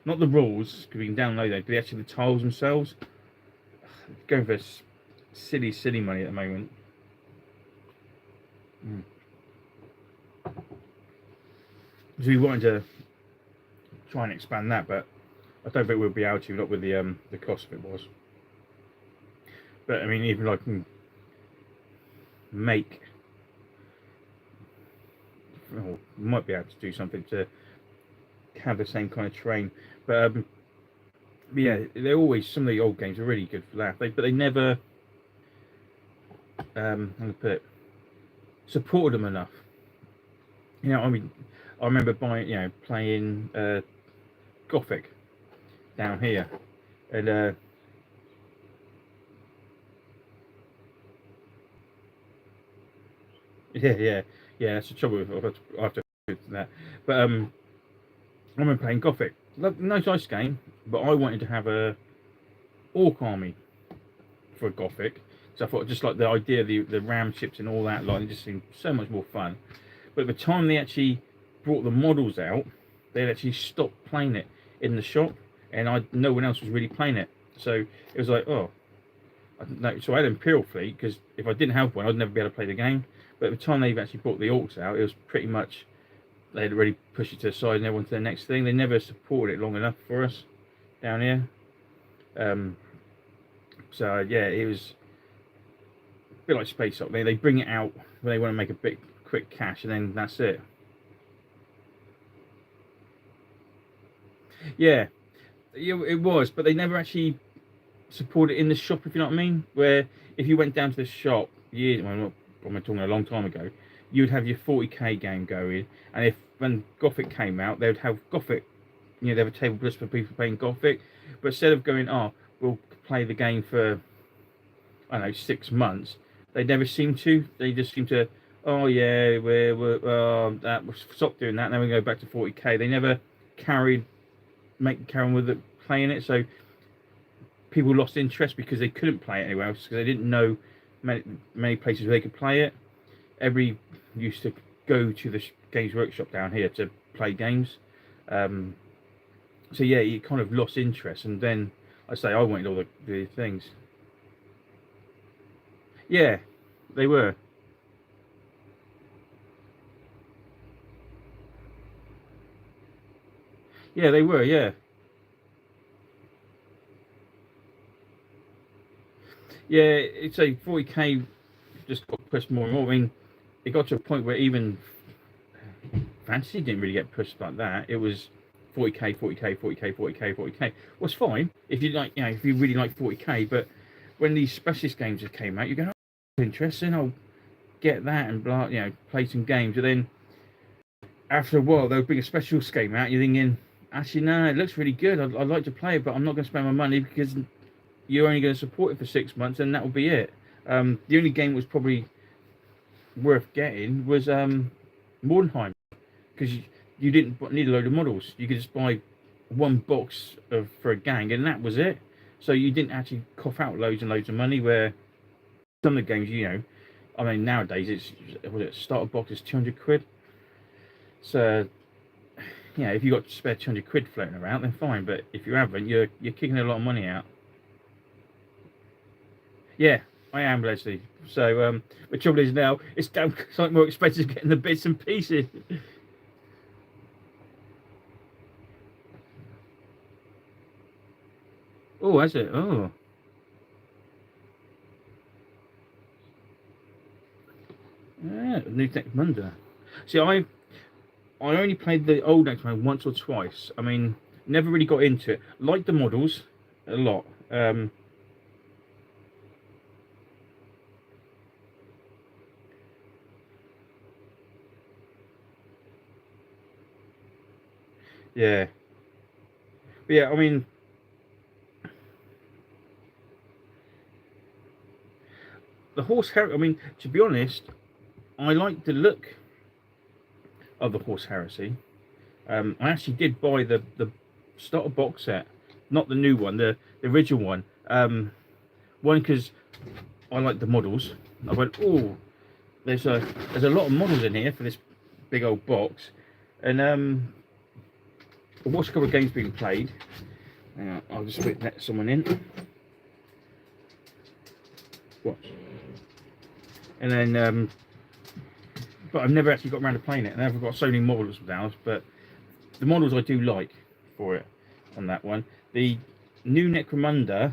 [SPEAKER 1] not the rules, because we can download them, but actually the tiles themselves. Going for silly money at the moment. So we wanted to try and expand that, but I don't think we'll be able to, not with the cost of it was. But I mean, even I can make, might be able to do something to have the same kind of terrain. But yeah, they're always, some of the old games are really good for that. But they never, how to put it, supported them enough. I mean, I remember playing Gothic down here, and yeah. That's the trouble with I have to do that. But I remember playing Gothic. Nice game, but I wanted to have a orc army for Gothic, so I thought just like the idea of the ram ships and all that, like, it just seemed so much more fun. But at the time they actually brought the models out, they'd actually stopped playing it in the shop, and no one else was really playing it. So it was like, oh, no. So I had Imperial Fleet, because if I didn't have one, I'd never be able to play the game. But at the time they've actually brought the orcs out, it was pretty much, they'd already pushed it to the side and everyone to the next thing. They never supported it long enough for us down here. So yeah, it was a bit like Space Hulk. They bring it out when they want to make a big quick cash, and then that's it. Yeah, it was, but they never actually supported it in the shop, if you know what I mean. Where if you went down to the shop I'm talking a long time ago, you'd have your 40k game going, and when Gothic came out, they would have Gothic. They have a table just for people playing Gothic, but instead of going, we'll play the game for, I don't know, 6 months, they never seem to. They just seem to, oh yeah, we'll stop doing that, and then we go back to 40k. They never carry on with it, playing it. So people lost interest because they couldn't play it anywhere else because they didn't know many places where they could play it. Every used to go to the Games Workshop down here to play games. So yeah, it kind of lost interest, and then I wanted all the things. Yeah, they were. Yeah, they were. Yeah, yeah. It's a 40k just got pushed more and more. I mean, it got to a point where even fantasy didn't really get pushed like that. It was 40k, 40k, 40k, 40k, 40k. Was fine if you like, if you really like 40k. But when these specialist games just came out, you go, oh, interesting. I'll get that and blah, play some games. And then after a while, they'll bring a specials game out. You're thinking, actually, no, it looks really good. I'd like to play it, but I'm not going to spend my money because you're only going to support it for 6 months, and that will be it. The only game that was probably worth getting was Mordenheim, because you didn't need a load of models. You could just buy one box for a gang, and that was it. So you didn't actually cough out loads and loads of money. Where some of the games, I mean, nowadays it's starter box is 200 quid. So if you got to spare 200 quid floating around, then fine. But if you haven't, you're kicking a lot of money out. Yeah, I am, Leslie. So the trouble is now it's damn something more expensive getting the bits and pieces. Oh, has it? Oh, yeah, new Necromunda. See, I only played the old Necromunda once or twice. I mean, never really got into it. Liked the models a lot. Yeah, but yeah. I mean, the horse heresy. I mean, to be honest, I like the look of the horse heresy. I actually did buy the starter box set, not the new one, the original one. One because I like the models. I went, oh, there's a lot of models in here for this big old box, and I watched a couple of games being played. I'll just let someone in. Watch. And then, but I've never actually got around to playing it. And I've got so many models now, but the models I do like for it on that one. The new Necromunda,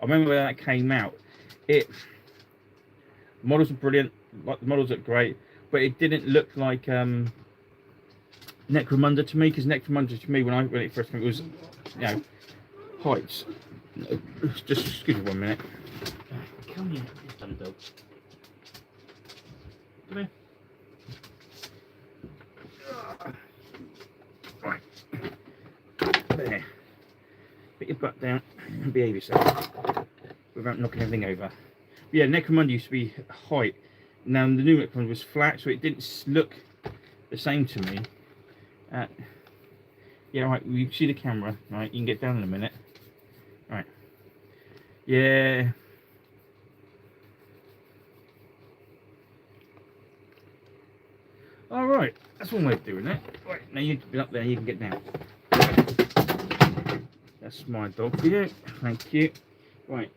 [SPEAKER 1] I remember when that came out. Models are brilliant. Like the models look great, but it didn't look like Necromunda to me, because Necromunda to me when it first came, it was heights. Just excuse me 1 minute. Come here, dumb dog. Come here. Right. There. Put your butt down and behave yourself without knocking everything over. But yeah, Necromunda used to be height. Now the new Necromunda was flat, so it didn't look the same to me. Yeah, right. You see the camera, right? You can get down in a minute. Right. Yeah. All right. That's one way of doing it. Right. Now you can be up there. You can get down. That's my dog for you. Thank you. Right.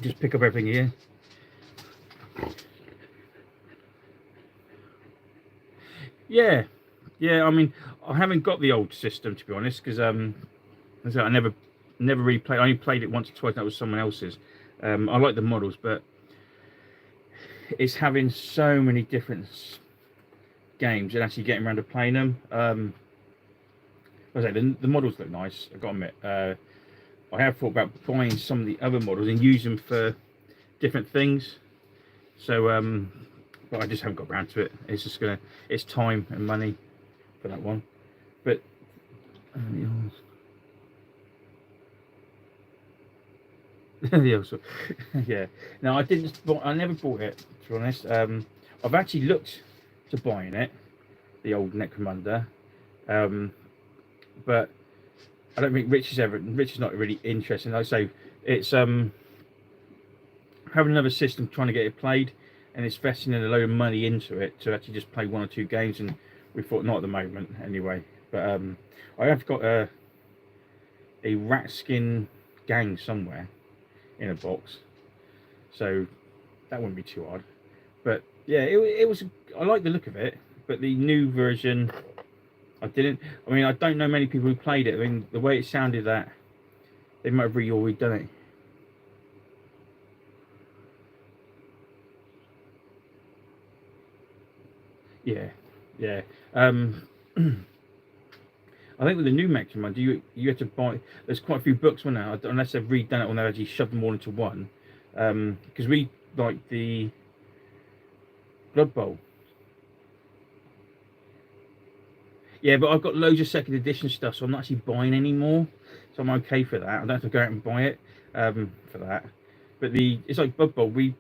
[SPEAKER 1] Just pick up everything here. Yeah. Yeah, I mean, I haven't got the old system, to be honest, because I never really played. I only played it once or twice. That was someone else's. I like the models, but it's having so many different games and actually getting around to playing them. I say the models look nice. I've got to admit. I have thought about buying some of the other models and use them for different things. So, but I just haven't got around to it. It's time and money for that one. But yeah. No, I never bought it, to be honest. I've actually looked to buying it, the old Necromunda, but I don't think Rich is not really interested. Like I say, it's having another system trying to get it played, and it's investing in a load of money into it to actually just play 1 or 2 games. And we thought not at the moment anyway. But I have got a rat skin gang somewhere in a box, so that wouldn't be too hard. But yeah, it was. I like the look of it, but the new version, I didn't. I mean, I don't know many people who played it. I mean, the way it sounded, that they might have already done it. Yeah, yeah. I think with the new Maximum one, you had to buy. There's quite a few books on now, unless they've redone it or they've actually shoved them all into one. Because we like the Blood Bowl. Yeah, but I've got loads of second edition stuff, so I'm not actually buying any more. So I'm okay for that. I don't have to go out and buy it for that. But it's like Blood Bowl. I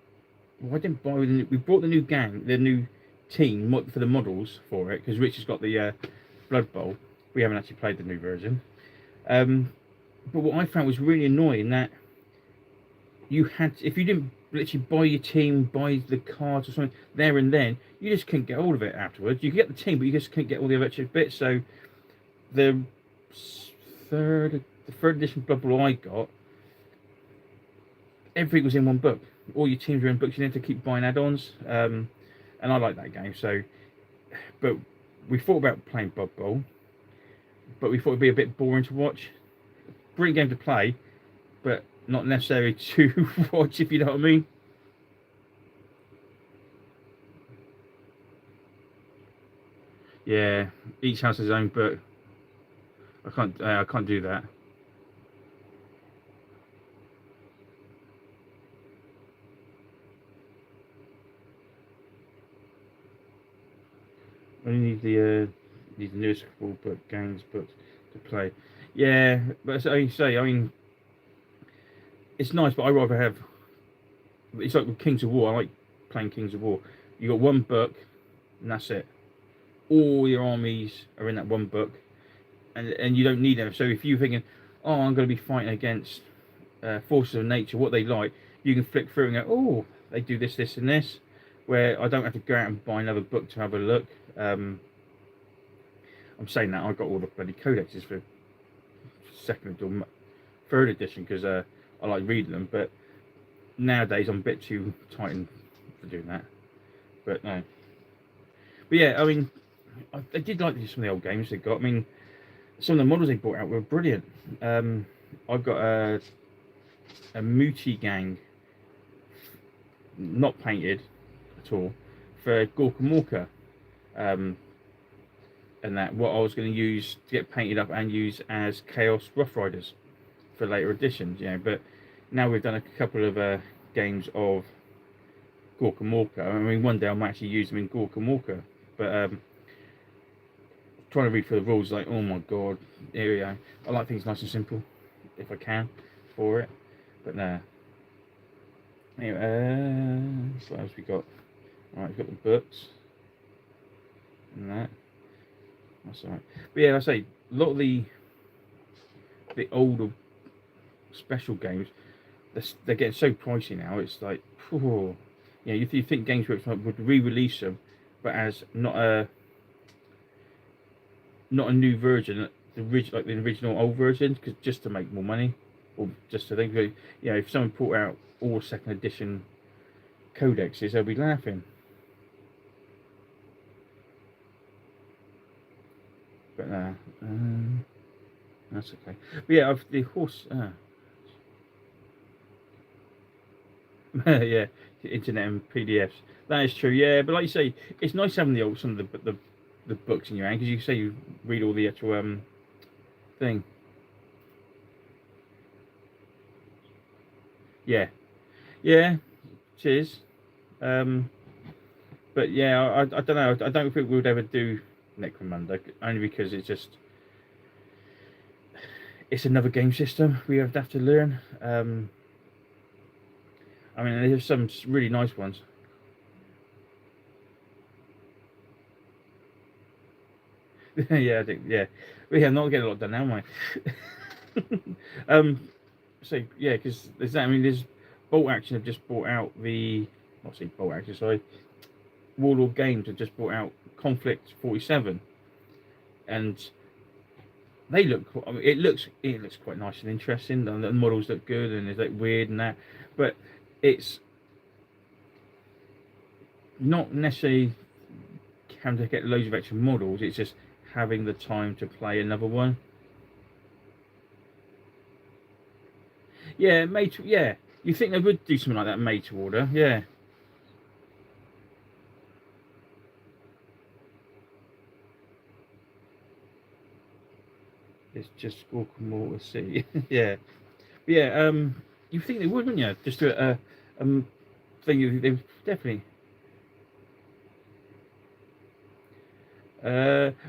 [SPEAKER 1] didn't buy the. We bought the new gang, the new team for the models for it, because Rich has got the Blood Bowl. We haven't actually played the new version. But what I found was really annoying that you had, if you didn't literally buy your team, buy the cards or something there and then, you just couldn't get all of it afterwards. You could get the team, but you just couldn't get all the other extra bits. So the third edition Blood Bowl I got, everything was in one book. All your teams were in books. You didn't have to keep buying add-ons, and I like that game. So, but we thought about playing Blood Bowl, but we thought it'd be a bit boring to watch. Brilliant game to play, but not necessary to watch, if you know what I mean. Yeah, each house has its own book. I can't do that. I only need the newest book games books to play. Yeah, but as I say, I mean, it's nice, but I rather have. It's like with Kings of War. I like playing Kings of War. You got one book, and that's it. All your armies are in that one book, and you don't need them. So if you're thinking, oh, I'm going to be fighting against forces of nature, what they like, you can flick through and go, oh, they do this, this, and this. Where I don't have to go out and buy another book to have a look. I'm saying that I got all the bloody codexes for second or third edition because I like reading them, but nowadays I'm a bit too tight for doing that. But no. But yeah, I mean, I did like some of the old games they got. I mean, some of the models they brought out were brilliant. I've got a Muti gang, not painted at all, for Gorka Morka. And that what I was going to use to get painted up and use as Chaos Rough Riders for later editions, but now we've done a couple of games of Gorka Morka. I mean, one day I might actually use them in Gorka Morka, but trying to read through the rules, like, oh my god, here we go. I like things nice and simple, if I can, for it, but nah. Anyway, what else we got? Alright, we've got the books, and that. That's alright. But yeah, I say, a lot of the older special games, they're getting so pricey now. It's like, oh, you think Games Workshop would re-release them, but as not a new version, like the original old version, because just to make more money, or just to think, if someone put out all second edition codexes, they'll be laughing. But that's okay. But yeah, the horse. Yeah, internet and PDFs. That is true. Yeah, but like you say, it's nice having some of the books in your hand, because you say you read all the actual thing. Yeah, yeah. Cheers. But yeah, I don't know. I don't think we would ever do Necromunda, only because it's another game system we have to learn. I mean, there's some really nice ones. Yeah, I think, yeah. We have not getting a lot done now, am I? um, so yeah, because there's that. I mean, there's Bolt Action have just bought out not say Bolt Action, sorry, Warlord Games have just bought out Conflict 47, and they look. I mean, it looks quite nice and interesting. And the models look good, and it's like weird and that, but it's not necessarily having to get loads of extra models. It's just having the time to play another one. Yeah, made to. Yeah, you think they would do something like that made to order? Yeah. It's just Guacamole City. Yeah, but yeah. You think they would, wouldn't you? Just do a thing. They definitely.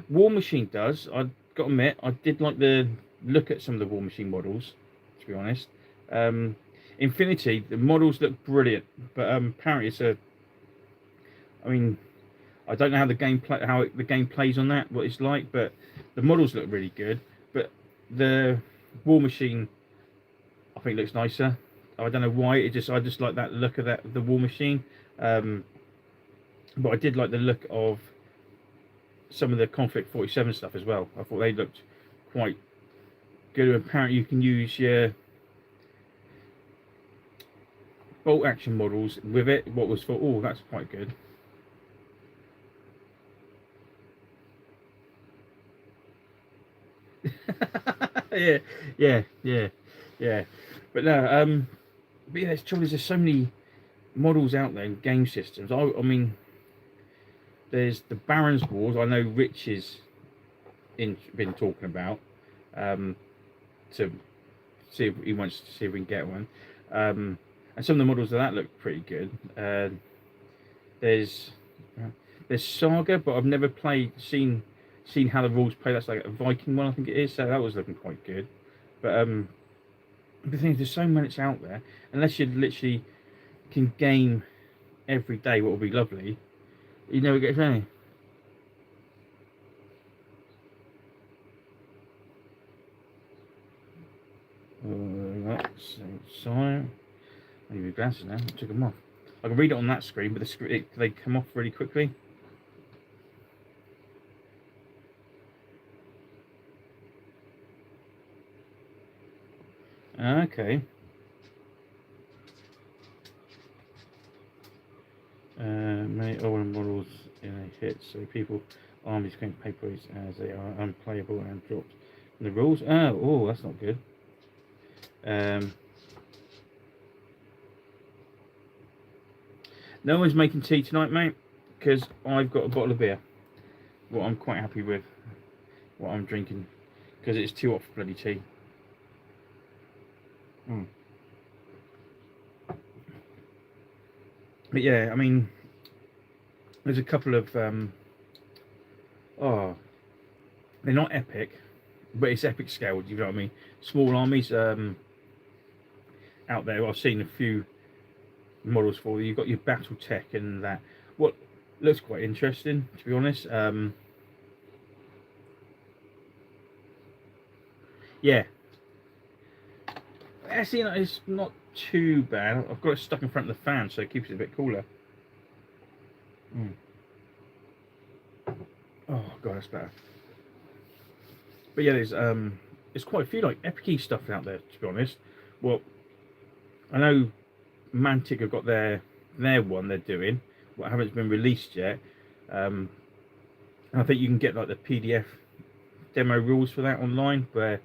[SPEAKER 1] War Machine does. I got to admit, I did like the look at some of the War Machine models. To be honest, um, Infinity, the models look brilliant, but apparently it's a. I mean, I don't know how the the game plays on that, what it's like, but the models look really good. But the War Machine, I think, looks nicer. I don't know why. I just like that look of the War Machine. Um, but I did like the look of some of the Conflict 47 stuff as well. I thought they looked quite good. Apparently, you can use your bolt action models with it. What was for? Oh, that's quite good. Yeah, yeah, yeah. But no, but yeah, it's trouble is there's so many models out there in game systems. I mean, there's the Baron's Wars. I know Rich has been talking about um, to see if he wants to see if we can get one. And some of the models of that look pretty good. There's there's Saga, but I've never seen how the rules play. That's like a Viking one, I think it is. So that was looking quite good. But the thing is, there's so much out there. Unless you literally can game every day, what would be lovely. You never get any. That's sorry. I need my glasses now. I took them off. I can read it on that screen, but they come off really quickly. Okay. Many older models in a hit, so people armies can papers as they are unplayable and dropped from the rules. Oh, that's not good. Um, no one's making tea tonight, mate, because I've got a bottle of beer. What I'm quite happy with, what I'm drinking, because it's too hot for bloody tea. Mm. But yeah, I mean, there's a couple of oh, they're not epic, but it's epic scale. You know what I mean? Small armies out there. I've seen a few models for you. You've got your battle tech and that. What looks quite interesting, to be honest. Yeah, actually, it's not too bad. I've got it stuck in front of the fan, so it keeps it a bit cooler. Mm. Oh god, that's better. But yeah, there's quite a few like epic stuff out there, to be honest. Well, I know Mantic have got their one they're doing. What haven't been released yet. Um, and I think you can get like the PDF demo rules for that online. Where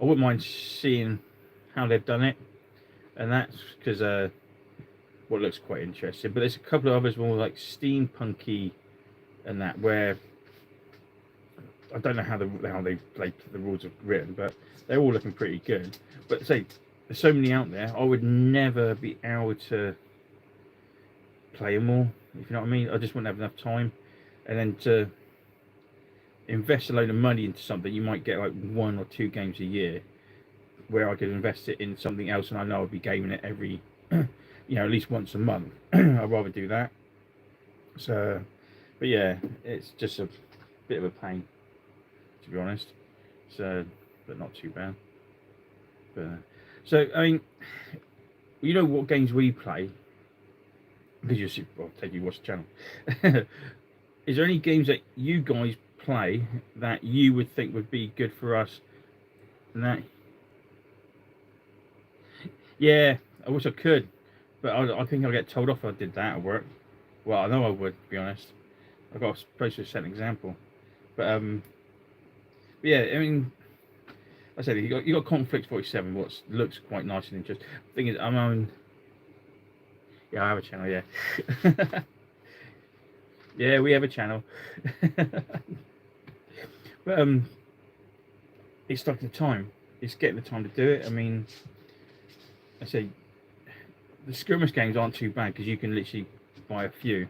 [SPEAKER 1] I wouldn't mind seeing how they've done it, and that's because what looks quite interesting. But there's a couple of others more like steampunky and that where I don't know how the rules are written, but they're all looking pretty good. But say there's so many out there, I would never be able to play them all. If you know what I mean, I just wouldn't have enough time. And then to invest a load of money into something, you might get like 1 or 2 games a year, where I could invest it in something else, and I know I'd be gaming it every, at least once a month. I'd rather do that. So, but yeah, it's just a bit of a pain, to be honest. So, but not too bad. But, so I mean, you know what games we play because well, take you watch the channel. Is there any games that you guys play that you would think would be good for us? And that, yeah, I wish I could, but I think I'll get told off if I did that at work. Well, I know I would, to be honest. I've got to set an example. But yeah, I mean, like I said you got Conflict 47, what looks quite nice and interesting. The thing is, I'm on. Yeah, I have a channel. Yeah, yeah, we have a channel. But it's like the time. It's getting the time to do it. I mean, I say the skirmish games aren't too bad because you can literally buy a few.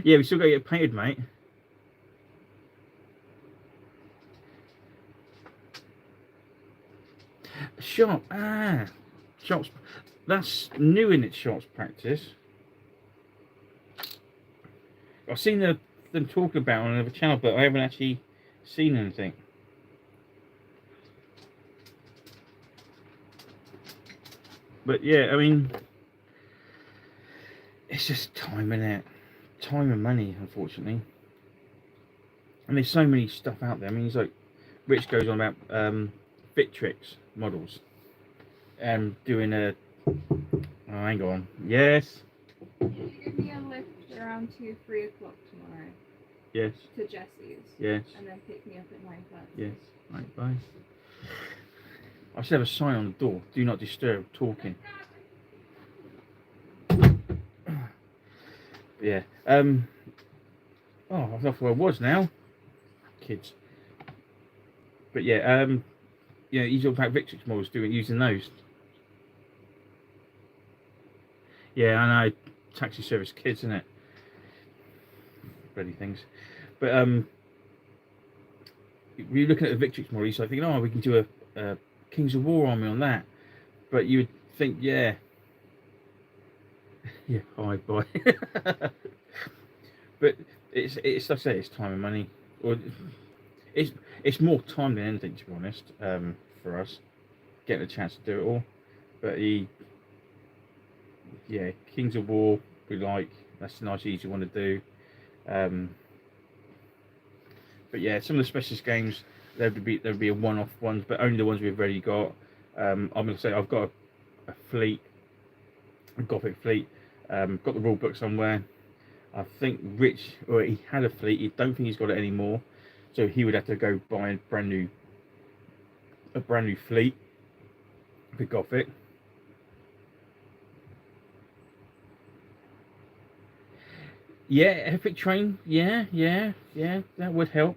[SPEAKER 1] Yeah, we still got to get paid, mate. Shop, shops. That's new in its shops practice. I've seen them talking about it on another channel, but I haven't actually seen anything. But yeah, I mean, it's just time, innit? Time and money, unfortunately. And there's so many stuff out there. I mean, it's like Rich goes on about Victrix models and doing a. Oh, hang on. Yes.
[SPEAKER 2] Can you give me a lift around 2-3 o'clock tomorrow?
[SPEAKER 1] Yes.
[SPEAKER 2] To Jesse's.
[SPEAKER 1] Yes.
[SPEAKER 2] And then pick me up at 9:30.
[SPEAKER 1] Yes. Right. Bye. I should have a sign on the door. Do not disturb. Talking. Yeah. Oh, I forgot where I was now. Kids. But yeah. Yeah. He's all about Victrix models using those. Yeah, I know. Taxi service kids, isn't it? Bloody things. But you're looking at the Victrix model, so I think, oh, we can do a Kings of War army on that. But you would think, yeah. Yeah, hi, bye. But it's like I say, it's time and money. Or it's more time than anything, to be honest. For us, getting a chance to do it all. But yeah, Kings of War we like. That's a nice, easy one to do. But yeah, some of the specialist games there'd be a one-off ones, but only the ones we've already got. I'm gonna say I've got a fleet, a Gothic fleet. Got the rule book somewhere. I think Rich, or he had a fleet. I don't think he's got it anymore, so he would have to go buy a brand new fleet for Gothic. Yeah, Epic Train. Yeah, that would help.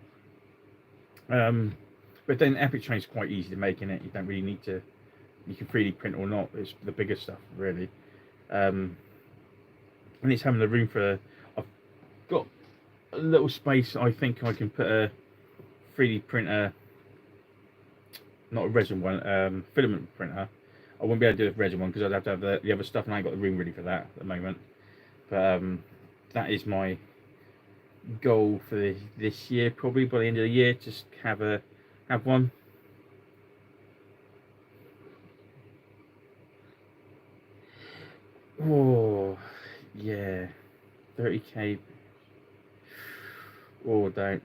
[SPEAKER 1] But then Epic Train's quite easy to make in it. You don't really need to. You can 3D print or not. It's the bigger stuff, really. And it's having the room for. I've got a little space. I think I can put a 3D printer, not a resin one, filament printer. I wouldn't be able to do a resin one because I'd have to have the other stuff, and I ain't got the room ready for that at the moment. But that is my goal for this year, probably by the end of the year, just have one. Oh yeah, 30k. Oh, don't.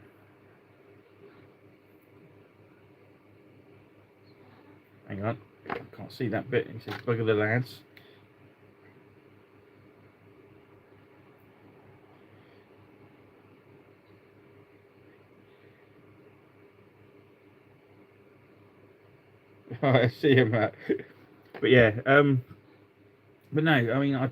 [SPEAKER 1] Hang on, I can't see that bit. It says bugger the lads. I see him, Matt. But yeah, but no, I mean, I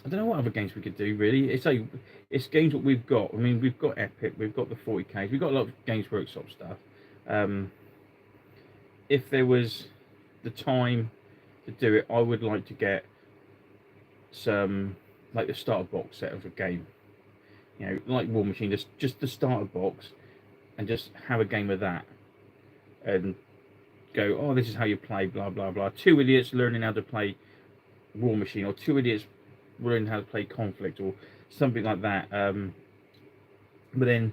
[SPEAKER 1] don't know what other games we could do really. It's games that we've got. I mean, we've got Epic, we've got the 40Ks, we've got a lot of Games Workshop stuff. If there was the time to do it, I would like to get some like the starter box set of a game. You know, like War Machine, just the starter box, and just have a game of that, and go, oh, this is how you play, blah blah blah. 2 idiots learning how to play War Machine, or 2 idiots learn how to play Conflict or something like that. But then,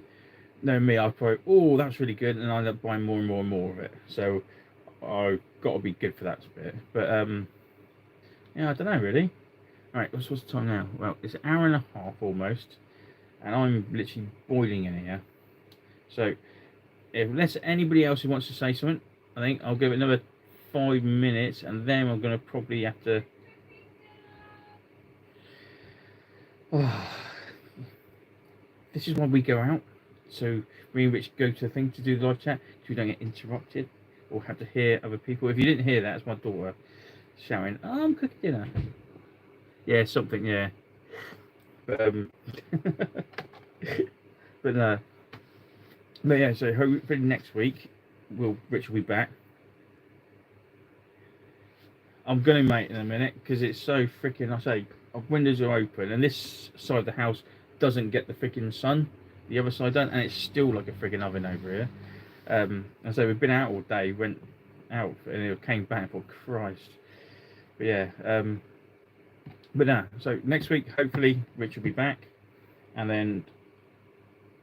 [SPEAKER 1] knowing me, I'll probably, oh, that's really good, and I end up buying more and more and more of it. So I've got to be good for that bit. But yeah, I don't know really. All right, what's the time now? Well, it's an hour and a half almost, and I'm literally boiling in here. So, unless anybody else who wants to say something, I think I'll give it another 5 minutes, and then I'm going to probably have to. Oh, this is why we go out. So me and Rich go to the thing to do the live chat, so we don't get interrupted or have to hear other people. If you didn't hear that, it's my daughter shouting, "Oh, I'm cooking dinner." Yeah, something. Yeah, but but no. But yeah, so hopefully next week, Rich will be back. I'm gonna mate in a minute because it's so freaking. I say, windows are open, and this side of the house doesn't get the freaking sun. The other side don't, and it's still like a freaking oven over here. And so we've been out all day, went out, and it came back. For Christ, but yeah. But no. So next week, hopefully, Rich will be back, and then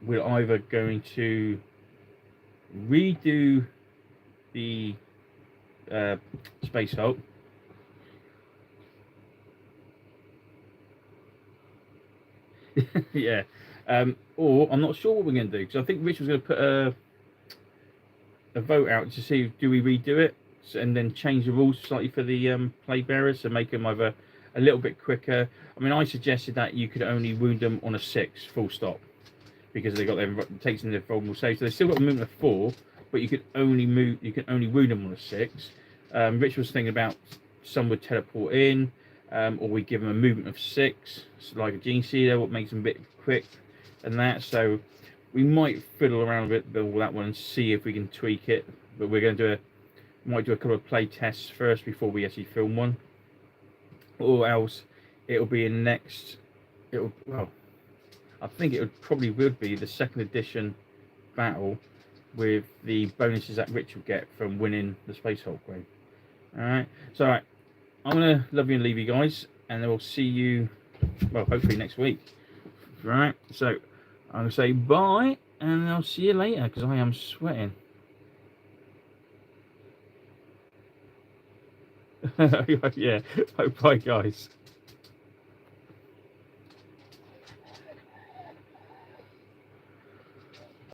[SPEAKER 1] we're either going to redo the Space Hulk. Yeah. Or I'm not sure what we're going to do, because I think Rich was going to put a vote out to see, do we redo it and then change the rules slightly for the play bearers to make them either a little bit quicker. I mean, I suggested that you could only wound them on a 6 full stop, because they got their takes in their vulnerable save, so they still got a movement of 4, but you could only wound them on a 6. Rich was thinking about some would teleport in, or we give them a movement of 6, so like a gene seeder, what makes them a bit quick and that. So we might fiddle around a bit with that one and see if we can tweak it. But we're going to might do a couple of play tests first before we actually film one, or else it'll be in next. Well, I think it probably would be the 2nd edition battle with the bonuses that Rich will get from winning the Space Hulk game. Alright, so alright, I'm going to love you and leave you guys, and then we'll see you, well, hopefully next week. Right, so I'm going to say bye, and I'll see you later, because I am sweating. Yeah, bye guys.